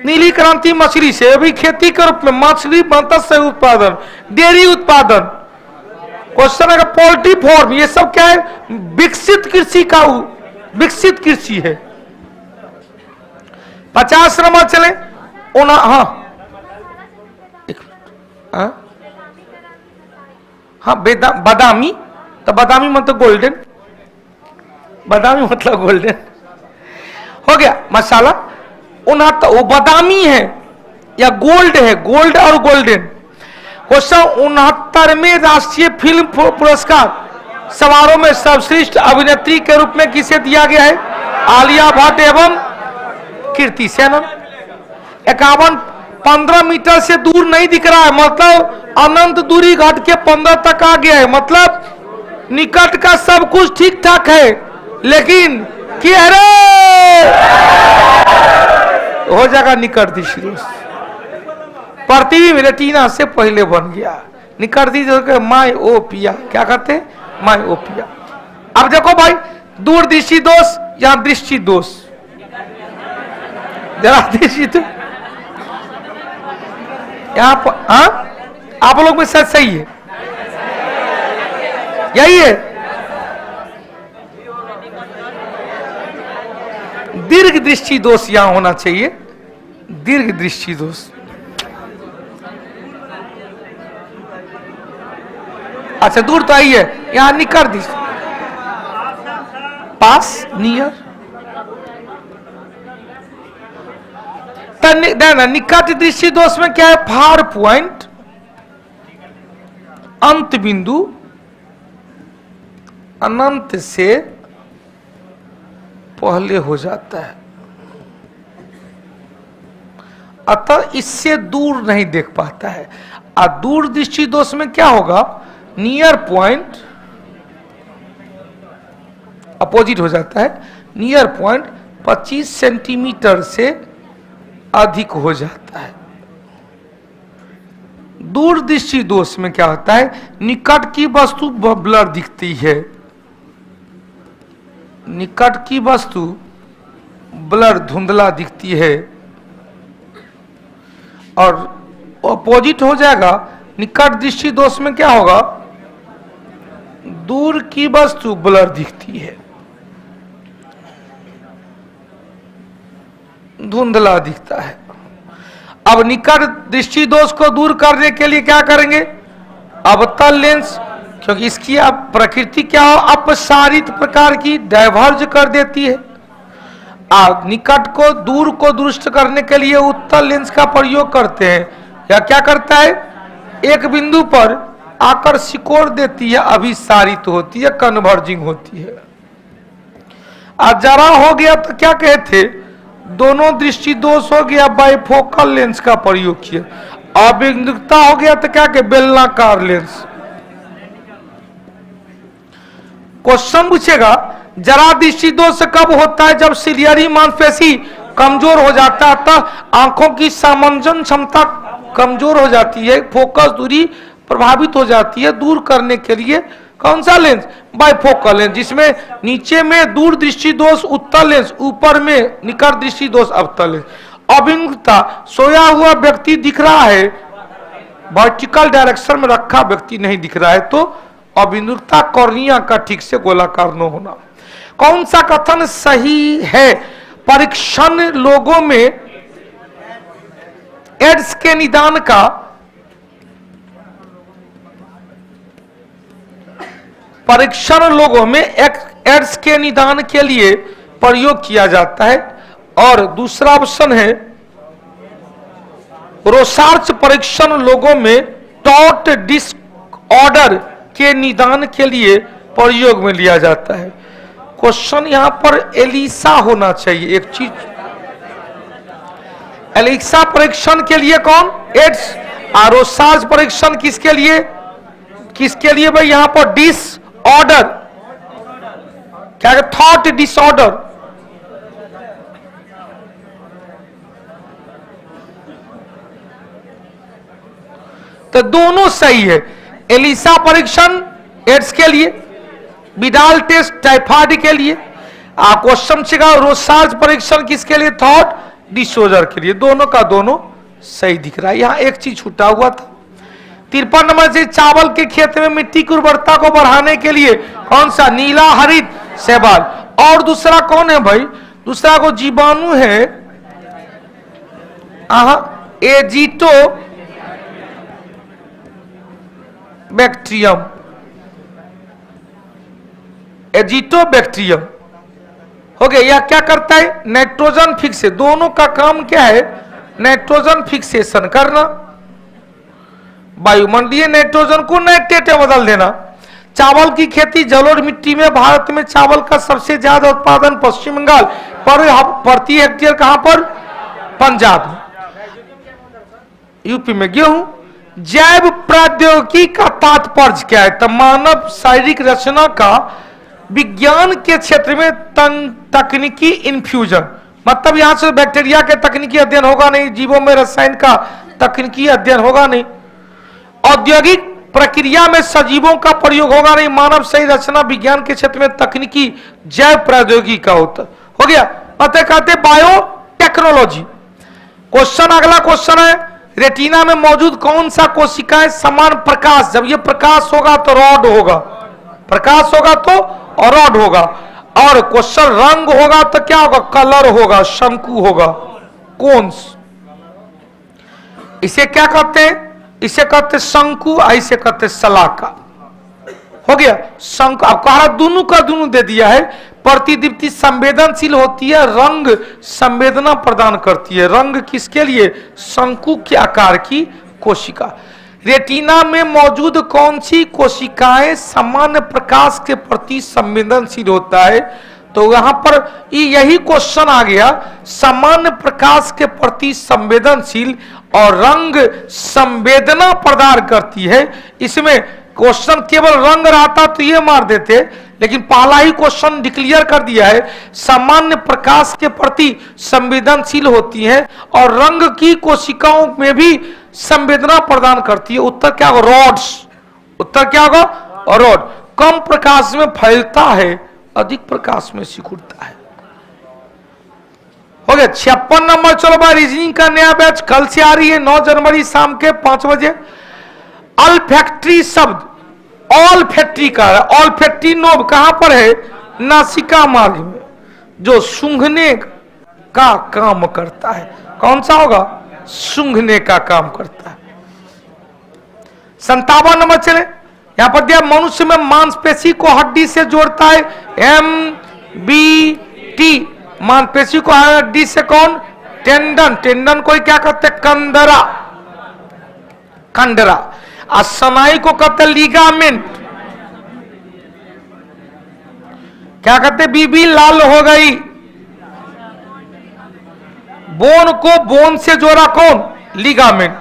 नीली क्रांति मछली से, अभी खेती के रूप में मछली मत्स्य उत्पादन, डेयरी उत्पादन। क्वेश्चन है पोल्ट्री फार्म, ये सब क्या है, विकसित कृषि का, विकसित कृषि है। 50 नंबर चले हाँ बादामी, तो बादामी मतलब गोल्डन, बादामी मतलब गोल्डन हो गया मसाला। वो बादामी है या गोल्ड है, गोल्ड और गोल्डन। क्वेश्चन 69वें राष्ट्रीय फिल्म पुरस्कार समारोह में सर्वश्रेष्ठ अभिनेत्री के रूप में किसे दिया गया है, आलिया भट्ट एवं कीर्ति सेनन। 51 15 मीटर से दूर नहीं दिख रहा है, मतलब अनंत दूरी घट के 15 तक आ गया है, मतलब निकट का सब कुछ ठीक ठाक है, लेकिन क्या हो जाएगा निकट दृष्टि दोष। प्रतिबिंब रेटिना से पहले बन गया, निकट दृष्टि माय ओ पिया, क्या कहते हैं माय ओ पिया। अब देखो भाई दूर दृष्टि दोष या दृष्टि दोष, जरा दृष्टि तो यहाँ पर, हाँ आप लोग में सच सही है, यही है। दीर्घ दृष्टि दोष यहां होना चाहिए, दीर्घ दृष्टि दोष। अच्छा दूर तो आई है, यहां निकट दृष्टि, पास नियर। निकट दृष्टि दोष में क्या है? फार पॉइंट, अंत बिंदु अनंत से पहले हो जाता है, अतः इससे दूर नहीं देख पाता है। और दूर दृष्टि दोष में क्या होगा? नियर पॉइंट अपोजिट हो जाता है, नियर पॉइंट 25 सेंटीमीटर से अधिक हो जाता है। दूर दृष्टि दोष में क्या होता है? निकट की वस्तु ब्लर दिखती है, निकट की वस्तु ब्लर धुंधला दिखती है, और अपोजिट हो जाएगा। निकट दृष्टि दोष में क्या होगा? दूर की वस्तु ब्लर दिखती है, धुंधला दिखता है। अब निकट दृष्टि दोष को दूर करने के लिए क्या करेंगे? अवतल लेंस, क्योंकि इसकी अब प्रकृति क्या हो? अपसारित प्रकार की, डाइवर्ज कर देती है। निकट को दूर को दुरुस्त करने के लिए उत्तल लेंस का प्रयोग करते हैं। या क्या करता है? एक बिंदु पर आकर सिकोड़ देती है, अभिसारित होती है, कन्वर्जिंग होती है। जरा हो गया तो क्या कहते? दोनों दृष्टि दोष हो गया, बाइफोकल लेंस का प्रयोग किया। अभिमुखता हो गया तो क्या कहे? बेलनाकार लेंस। क्वेश्चन पूछेगा, जरा दृष्टि दोष कब होता है? जब सिलियरी मांसपेशी कमजोर हो जाता है, तो आंखों की सामंजन क्षमता कमजोर हो जाती है, फोकस दूरी प्रभावित हो जाती है। दूर करने के लिए कौन सा लेंस? बाइफोकल लेंस, जिसमें नीचे में दूर दृष्टि दोष उत्तल लेंस, ऊपर में निकट दृष्टि दोष अवतल लेंस। अभिमुखता, सोया हुआ व्यक्ति दिख रहा है, वर्टिकल डायरेक्शन में रखा व्यक्ति नहीं दिख रहा है, तो अभिमुखता कॉर्निया का ठीक से गोलाकार न होना। कौन सा कथन सही है? परीक्षण लोगों में एड्स के निदान का परीक्षण लोगों में एड्स के निदान के लिए प्रयोग किया जाता है। और दूसरा ऑप्शन है रोसार्च परीक्षण लोगों में टॉट डिसऑर्डर के निदान के लिए प्रयोग में लिया जाता है। क्वेश्चन यहां पर एलिसा होना चाहिए। एक चीज, एलिसा परीक्षण के लिए कौन? एड्स। और रोसार्च परीक्षण किसके लिए? किसके लिए भाई? यहां पर डिसऑर्डर, क्या है? Thought disorder. तो दोनों सही है। एलिसा परीक्षण एड्स के लिए, विडाल टेस्ट टाइफाइड के लिए। क्वेश्चन छिगा रोसार्च परीक्षण किसके लिए? थॉट डिसऑर्डर के लिए। दोनों का दोनों सही दिख रहा है। यहां एक चीज छूटा हुआ था। 53 नंबर से, चावल के खेत में मिट्टी की उर्वरता को बढ़ाने के लिए कौन सा? नीला हरित शैवाल। और दूसरा कौन है भाई? दूसरा को जीवाणु है एजिटो बैक्टीरियम, एजिटोबैक्टीरियम हो गया। यह क्या करता है? नाइट्रोजन फिक्से। दोनों का काम क्या है? नाइट्रोजन फिक्सेशन करना, वायुमंडलीय नाइट्रोजन को नाइट्रेट में बदल देना। चावल की खेती जलोढ़ मिट्टी में, भारत में चावल का सबसे ज्यादा उत्पादन पश्चिम बंगाल पर प्रति हेक्टेयर कहां पर? पंजाब। यूपी में गेहूं। जैव प्रौद्योगिकी का तात्पर्य क्या है? तो मानव शारीरिक रचना का विज्ञान के क्षेत्र में तकनीकी इन्फ्यूजन, मतलब यहां से बैक्टीरिया के तकनीकी अध्ययन होगा नहीं, जीवों में रसायन का तकनीकी अध्ययन होगा नहीं, औद्योगिक प्रक्रिया में सजीवों का प्रयोग होगा नहीं, मानव शरीर रचना विज्ञान के क्षेत्र में तकनीकी जैव प्रौद्योगिकी का होता हो गया। अतः कहते बायो टेक्नोलॉजी। क्वेश्चन, अगला क्वेश्चन है, रेटिना में मौजूद कौन सा कोशिकाएं समान प्रकाश, जब ये प्रकाश होगा तो रॉड होगा, प्रकाश होगा तो रॉड होगा। और क्वेश्चन रंग होगा तो क्या होगा? कलर होगा, शंकु होगा, कोन्स। इसे क्या कहते हैं? इसे कहते शंकु, इसे कहते सलाका। हो गया। शंकु अब कहा दोनों का दोनों दे दिया है। प्रतिदीप्ति संवेदनशील होती है, रंग संवेदना प्रदान करती है। रंग किसके लिए? शंकु के आकार की कोशिका। रेटिना में मौजूद कौन सी कोशिकाएं सामान्य प्रकाश के प्रति संवेदनशील होता है? तो यहां पर यही क्वेश्चन आ गया, सामान्य प्रकाश के प्रति संवेदनशील और रंग संवेदना प्रदान करती है। इसमें क्वेश्चन केवल रंग रहता तो ये मार देते, लेकिन पहला ही क्वेश्चन डिक्लेयर कर दिया है सामान्य प्रकाश के प्रति संवेदनशील होती है और रंग की कोशिकाओं में भी संवेदना प्रदान करती है। उत्तर क्या होगा? रॉड्स। उत्तर क्या होगा? रॉड। कम प्रकाश में फैलता है, अधिक प्रकाश में सिकुड़ता है। हो गया 56 नंबर। चलो भाई रीजनिंग का नया बैच कल से आ रही है, 9 जनवरी शाम के 5 बजे। अल्फैक्टरी शब्द ऑलफैक्टरी का है। ऑलफैक्टरी नोब कहां पर है? नासिका मार्ग में, जो सूंघने का काम करता है। कौन सा होगा? सूंघने का काम करता है। 57 नंबर चले, यहां पर दिया मनुष्य में मांसपेशी को हड्डी से जोड़ता है MBT। मांसपेशी को हड्डी से कौन? टेंडन। टेंडन को क्या कहते हैं? कंदरा। कंडरा। और स्नायु को कहते हैं लिगामेंट। क्या कहते? बीबी लाल हो गई। बोन को बोन से जोड़ा कौन? लिगामेंट।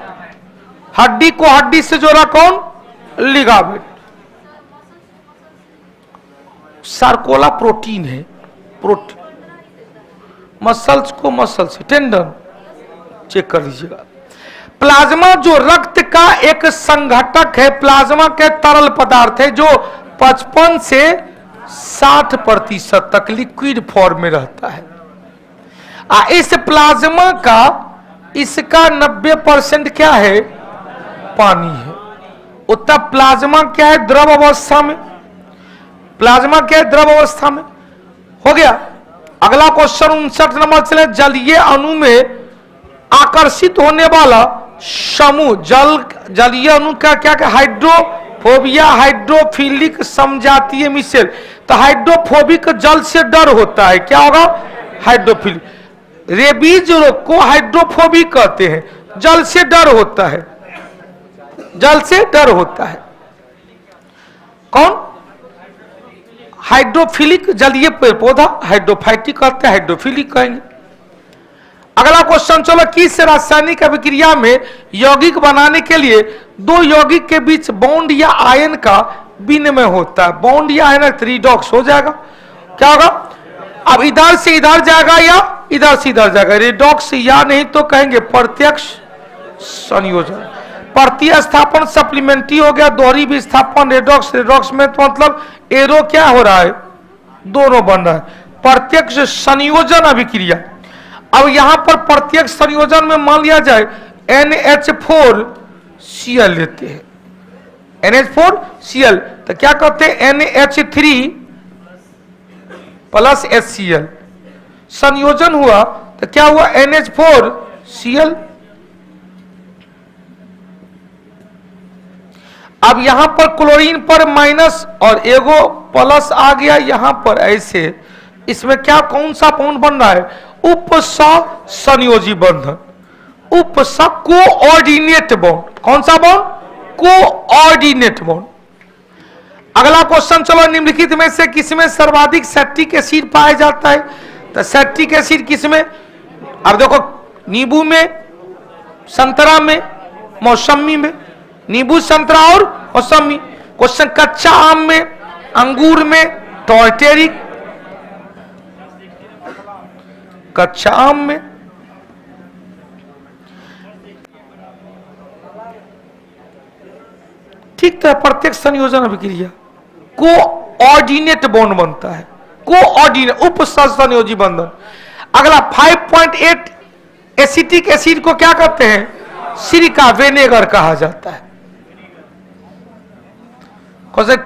हड्डी को हड्डी से जोड़ा कौन? लिगामेंट। सार्कोला प्रोटीन है, प्रोटीन। मसल्स को मसल से, टेंडन चेक कर लीजिएगा। प्लाज्मा जो रक्त का एक संघटक है, प्लाज्मा के तरल पदार्थ है जो 55 से 60% तक लिक्विड फॉर्म में रहता है। इस प्लाज्मा का इसका 90% क्या है? पानी है। उत्तर प्लाज्मा क्या है? द्रव अवस्था में। प्लाज्मा क्या है? द्रव अवस्था में। हो गया। अगला क्वेश्चन 59 नंबर चले, जलीय अणु में आकर्षित होने वाला समूह जलीय अणु का क्या? हाइड्रोफोबिया, हाइड्रोफिलिक, समजातीय, मिश्र। तो हाइड्रोफोबिक जल से डर होता है, क्या होगा? हाइड्रोफिलिक। रेबीज रोग को हाइड्रोफोबिक कहते हैं, जल से डर होता है। जल से डर होता है। कौन? हाइड्रोफिलिक जलीय पेड़ पौधा हाइड्रोफाइटिक कहते हैं, हाइड्रोफिलिक कहेंगे। अगला क्वेश्चन चलो, किस रासायनिक अभिक्रिया में यौगिक बनाने के लिए दो यौगिक के बीच बॉन्ड या आयन का विनिमय होता है? बॉन्ड या आयन रिडॉक्स हो जाएगा, क्या होगा? अब इधर से इधर जाएगा या इधर से इधर जाएगा, रिडॉक्स, या नहीं तो कहेंगे प्रत्यक्ष संयोजन। प्रतिस्थापन सप्लीमेंट्री हो गया, दोहरी विस्थापन रेडॉक्स। रेडॉक्स में तो मतलब एरो क्या हो रहा है? दोनों बन रहा है। प्रत्यक्ष संयोजन अभिक्रिया। अब यहां पर प्रत्यक्ष संयोजन में मान लिया जाए NH4Cl लेते हैं, NH4Cl, तो क्या कहते हैं? NH3 plus HCl। संयोजन हुआ तो क्या हुआ? NH4Cl। अब यहां पर क्लोरीन पर माइनस और एगो प्लस आ गया यहां पर, ऐसे इसमें क्या कौन सा बॉन्ड बन रहा है? उपसह संयोजी बंधन, उपसह कोऑर्डिनेट बॉन्ड। कौन सा बॉन्ड? Coordinate bond. अगला क्वेश्चन चलो, निम्नलिखित में से किसमें सर्वाधिक सैट्रिक एसिड पाया जाता है? तो सैट्रिक एसिड किसमें? अब देखो, नींबू में, संतरा में, मौसमी में। नींबू, संतरा और मौसमी। क्वेश्चन, कच्चा आम में, अंगूर में, टॉर्टेरिक। कच्चा आम में, ठीक तो प्रत्यक्ष संयोजन अभिक्रिया कोऑर्डिनेट बॉन्ड बनता है, कोऑर्डिनेट उपसह संयोजी बंधन। अगला 5.8 एसिटिक एसिड को क्या कहते हैं? सिरका, विनेगर कहा जाता है।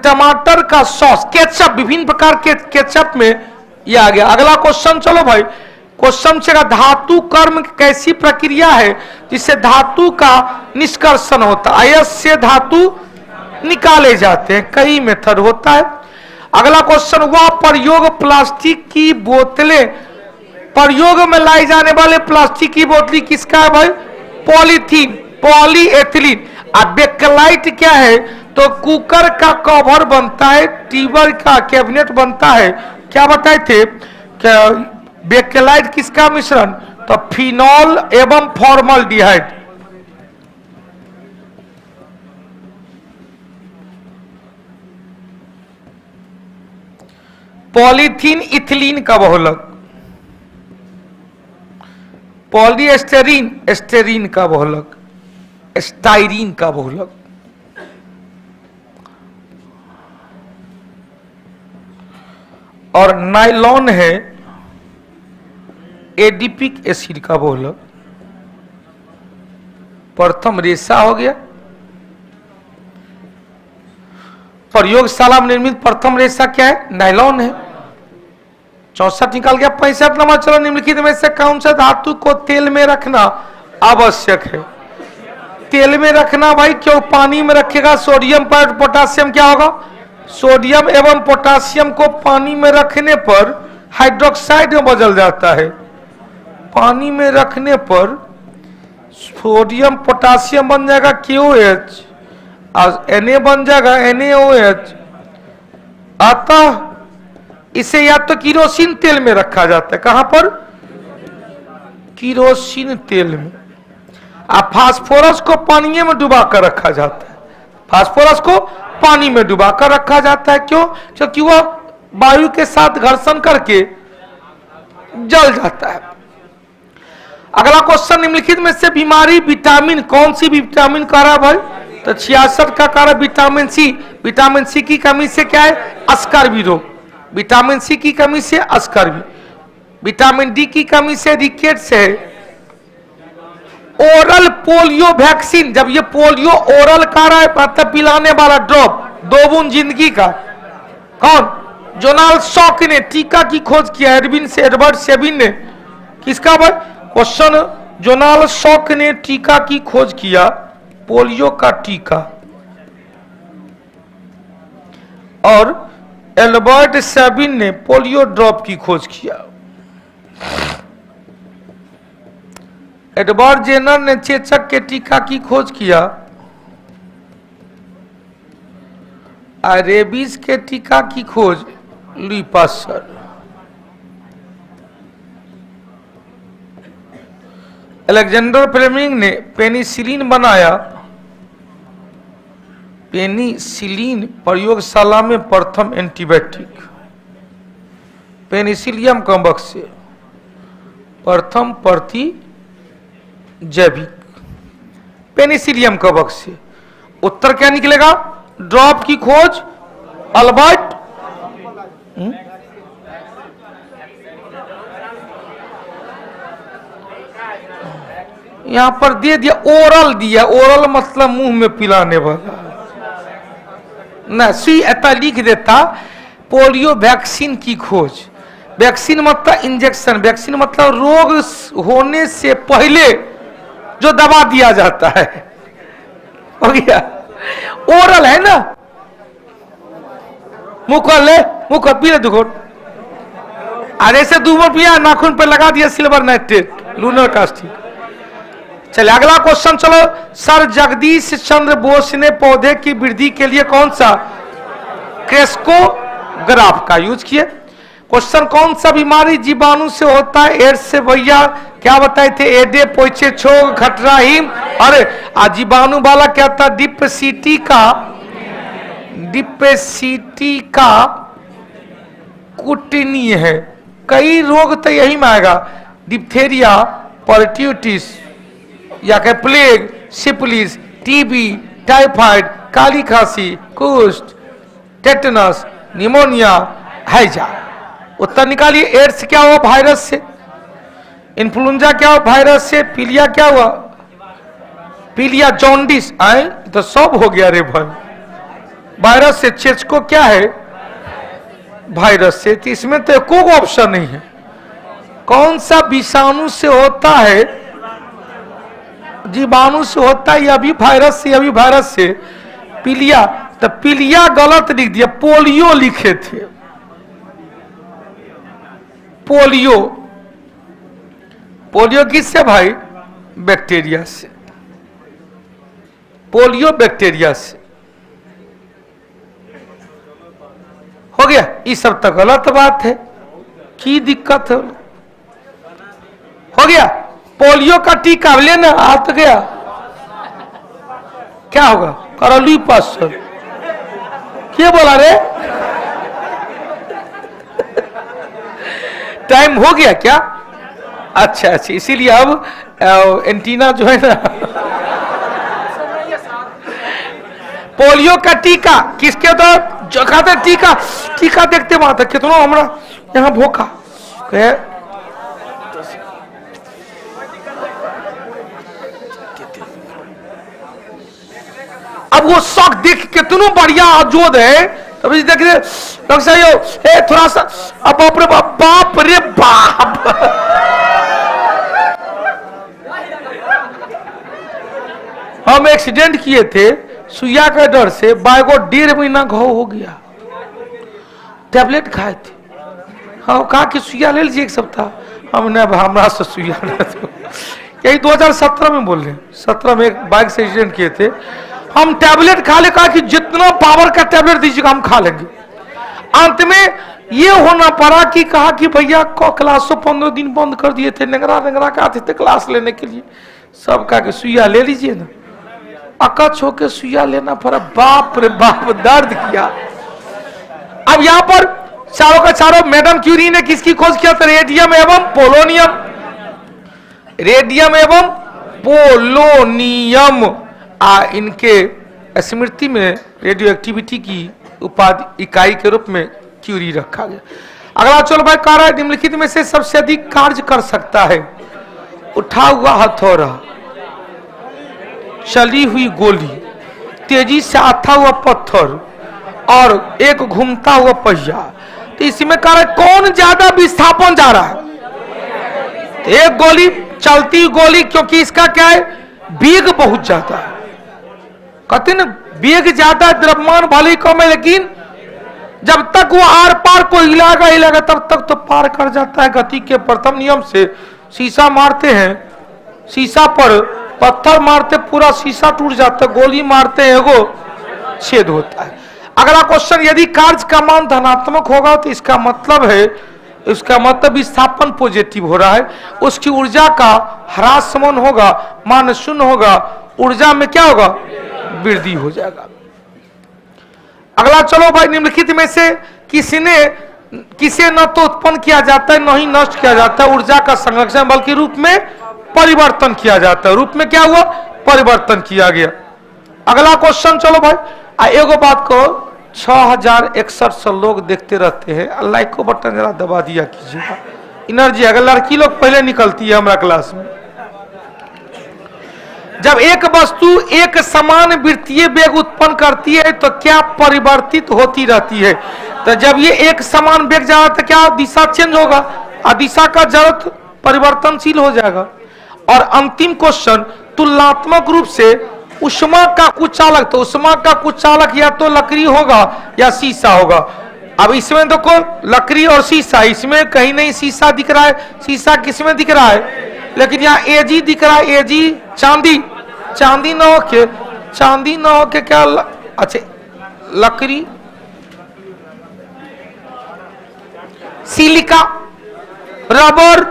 टमाटर का सॉस, केचप, विभिन्न प्रकार के केचप में यह आ गया। अगला क्वेश्चन चलो भाई, क्वेश्चन से धातु कर्म कैसी प्रक्रिया है जिससे धातु का निष्कर्षण होता है? अयस्क से धातु निकाले जाते हैं। कई मेथड होता है। अगला क्वेश्चन, वह प्रयोग प्लास्टिक की बोतलें, प्रयोग में लाई जाने वाले प्लास्टिक की बोतली किसका है भाई? Polythene, polyethylene. अब बेकलाइट क्या है? तो कुकर का कवर बनता है, टीबर का कैबिनेट बनता है। क्या बताए थे? बेकलाइट किसका मिश्रण? तो फिनॉल एवं फॉर्मल्डिहाइड। पॉलीथीन इथिलीन का बहुलक, पॉलीएस्टेरीन एस्टेरीन का बहुलक, स्टाइरीन का बहुलक। और नाइलॉन है एडिपिक एसिड का बहुलक। प्रथम रेशा हो गया, प्रयोगशाला में निर्मित प्रथम रेशा क्या है? नायलॉन है। 64 निकाल गया। 65 नंबर, चलो निम्नलिखित में से कौन सा धातु को तेल में रखना आवश्यक है? तेल में रखना भाई, क्यों? पानी में रखेगा सोडियम पर पोटासियम क्या होगा? सोडियम एवं पोटासियम को पानी में रखने पर हाइड्रोक्साइड में बदल जाता है। पानी में रखने पर सोडियम पोटासियम बन जाएगा KOH और Na बन जाएगा NaOH। अतः इसे या तो किरोसिन तेल में रखा जाता है। कहां पर? किरोसिन तेल में। अब फास्फोरस को पानी में डुबा कर रखा जाता है। फास्फोरस को पानी में डुबा कर रखा जाता है। क्यों? क्योंकि वह वायु के साथ घर्षण करके जल जाता है। अगला क्वेश्चन, निम्नलिखित में से बीमारी विटामिन, कौन सी विटामिन कह रहा है भाई? तो 66 का कारण विटामिन सी। विटामिन सी की कमी से क्या है? अस्कर्वी रोग। विटामिन सी की कमी से अस्कर्वी। विटामिन डी की कमी से रिकेट्स है। ओरल पोलियो वैक्सीन, जब ये पोलियो ओरल का रहा है मतलब पिलाने वाला ड्रॉप, 2 बूंद जिंदगी का, कौन? जोनाल सॉक ने टीका की खोज किया। एडवर्ड सेबिन ने। किसका भाई? क्वेश्चन, जोनाल सॉक ने टीका की खोज किया, पोलियो का टीका। और एल्बर्ट सेबिन ने पोलियो ड्रॉप की खोज किया। एडवर्ड जेनर ने चेचक के टीका की खोज किया। रेबीज के टीका की खोज लुई पास्चर। अलेक्जेंडर फ्लेमिंग ने पेनिसिलिन बनाया। पेनिसिलिन प्रयोगशाला में प्रथम एंटीबायोटिक। पेनिसिलियम कवक से प्रथम प्रतिजैविक। पेनिसिलियम कवक से उत्तर क्या निकलेगा? ड्रॉप की खोज अल्बर्ट यहां पर दे दिया, ओरल दिया। ओरल मतलब मुंह में पिलाने वाला ना। सी ऐसा लिख देता, पोलियो वैक्सीन की खोज। वैक्सीन मतलब इंजेक्शन, वैक्सीन मतलब रोग होने से पहले जो दवा दिया जाता है। हो गया? ओरल है ना, मुंह खोल ले, मुंह खोल, पी ले दुखो। अरे से 2 बार पिया, नाखून पर लगा दिया सिल्वर नाइट्रेट, लूनर कास्टिक। चलिए अगला क्वेश्चन, चलो। सर जगदीश चंद्र बोस ने पौधे की वृद्धि के लिए कौन सा क्रेस्कोग्राफ का यूज किया? क्वेश्चन, कौन सा बीमारी जीवाणु से होता है? एड्स से भैया क्या बताए थे? एडे पोइचे छोग खटराहिम। अरे जीवाणु वाला क्या था? डिप्सिटी का कुटनी है। कई रोग तो यही में आएगा, डिप्थेरिया, पर्ट्यूटिस या के प्लेग, सिफिलिस, टीबी, टाइफाइड, काली खांसी, कुष्ठ, टेटनस, निमोनिया, हैजा। उत्तर निकालिए। एड्स क्या हुआ? वायरस से। इन्फ्लुएंजा क्या हुआ? वायरस से। पीलिया क्या हुआ? पीलिया जॉन्डिस आए तो सब हो गया रे भाई, वायरस से। चेचको क्या है? वायरस से। तो इसमें तो कोई ऑप्शन नहीं है। कौन सा विषाणु से होता है? जीवाणु से होता है, या भी वायरस से, या भी वायरस से। पीलिया तो पीलिया गलत लिख दिया, पोलियो लिखे थे। पोलियो, पोलियो किससे भाई? बैक्टीरिया से। पोलियो बैक्टीरिया से हो गया। ये सब तो गलत बात है, की दिक्कत है? हो गया। पोलियो का टीका लेना आ तो गया, क्या होगा? करौली पास क्या बोला रे? टाइम हो गया क्या? अच्छा अच्छा, इसीलिए अब एंटीना जो है ना, पोलियो का टीका किसके तो जो कहते टीका, टीका देखते बात है कितना हमारा यहाँ भूखा है। अब वो शौक देख कितना बढ़िया अजोद है, तभी देख रहे थोड़ा सा, अब बाप रे बाप, बाप रे बाप। हम एक्सीडेंट किए थे सुइया के डर से, बाइको 1.5 महीना घाव हो गया, टैबलेट खाए थे। हाँ कहा कि सुइया ले लीजिए 1 सप्ताह। हमने हमारा से सुइया यही 2017 में बोल रहे, 17 में एक बाइक से एक्सीडेंट किए थे। हम टैबलेट खा ले, कहा कि जितना पावर का टैबलेट दीजिएगा हम खा लेंगे। अंत में ये होना पड़ा कि कहा कि भैया क्लासों 15 दिन बंद कर दिए थे, नंगरा नंगरा के आते थे क्लास लेने के लिए, सब कहा कि सुइया ले लीजिए ना। अकच होके सुइया लेना पड़ा, बाप रे बाप दर्द किया। अब यहाँ पर चारों का चारों मैडम क्यूरी ने किसकी खोज किया था? रेडियम एवं पोलोनियम, रेडियम एवं पोलोनियम। इनके स्मृति में रेडियो एक्टिविटी की उपाधि इकाई के रूप में क्यूरी रखा गया। अगला चलो भाई, कह रहा है निम्नलिखित में से सबसे अधिक कार्य कर सकता है? उठा हुआ हथौड़ा, चली हुई गोली, तेजी से आता हुआ पत्थर और एक घूमता हुआ पहिया। तो इसमें कह रहा है कौन ज्यादा विस्थापन जा रहा है? तो एक गोली चलती गोली, क्योंकि इसका क्या है, वेग बहुत ज्यादा है। कहते ना वेग ज्यादा द्रव्यमान भले ही कम है, लेकिन जब तक वो आर पार को हिलागा तब तक तो पार कर जाता है। गति के प्रथम नियम से शीशा मारते हैं, शीशा पर पत्थर मारते पूरा शीशा टूट जाता है, गोली मारते हैं एगो छेद होता है। अगला क्वेश्चन, यदि कार्य का मान धनात्मक होगा तो इसका मतलब है, इसका मतलब विस्थापन पॉजिटिव हो रहा है, उसकी ऊर्जा का ह्रास समान होगा, मान 0 होगा, ऊर्जा में क्या होगा, वृद्धि हो जाएगा। अगला चलो भाई, निम्नलिखित में से किसे न तो उत्पन्न किया जाता है न ही नष्ट किया जाता है ऊर्जा का संरक्षण, बल्कि रूप में परिवर्तन किया जाता है। रूप में क्या हुआ, परिवर्तन किया गया। अगला क्वेश्चन चलो भाई, एगो बात को 6061 लोग देखते रहते हैं, लाइक को बटन जरा दबा दिया कीजिएगा। एनर्जी अगर लड़की लोग पहले निकलती है हमारा क्लास में। जब एक वस्तु एक समान वृत्तीय वेग उत्पन्न करती है तो क्या परिवर्तित होती रहती है? तो जब ये एक समान वेग जा रहा तो क्या दिशा चेंज होगा, और दिशा का जड़त्व परिवर्तनशील हो जाएगा। और अंतिम क्वेश्चन, तुलनात्मक रूप से उष्मा का कुचालक, तो उष्मा का कुचालक या तो लकड़ी होगा या शीशा होगा। अब इसमें देखो लकड़ी और शीशा, इसमें कहीं नहीं शीशा दिख रहा है, शीशा किसमें दिख रहा है, लेकिन यहाँ एजी दिख रहा है, एजी चांदी, चांदी ना हो के, चांदी ना हो के क्या अच्छा लकड़ी, सिलिका, रबर,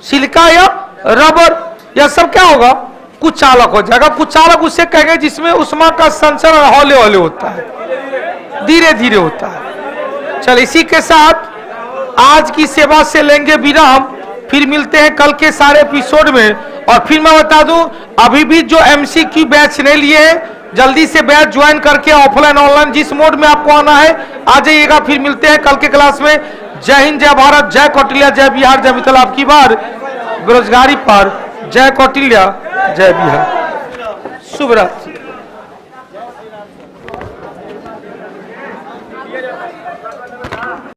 सिलिका या रबर, यह सब क्या होगा, कुचालक हो जाएगा। कुचालक उसे कहेंगे जिसमें उष्मा का संचरण हौले हौले होता है, धीरे धीरे होता है। चल इसी के साथ आज की सेवा से लेंगे विराम, फिर मिलते हैं कल के सारे एपिसोड में। और फिर मैं बता दूं, अभी भी जो एमसीक्यू बैच नहीं लिए हैं, जल्दी से बैच ज्वाइन करके ऑफलाइन ऑनलाइन जिस मोड में आपको आना है आ जाइएगा। फिर मिलते हैं कल के क्लास में। जय हिंद, जय भारत, जय कौटिल्य, जय बिहार, जय मिथिला। आपकी बार बेरोजगारी पर जय कौटिल्य, जय बिहार। शुभ रात्रि।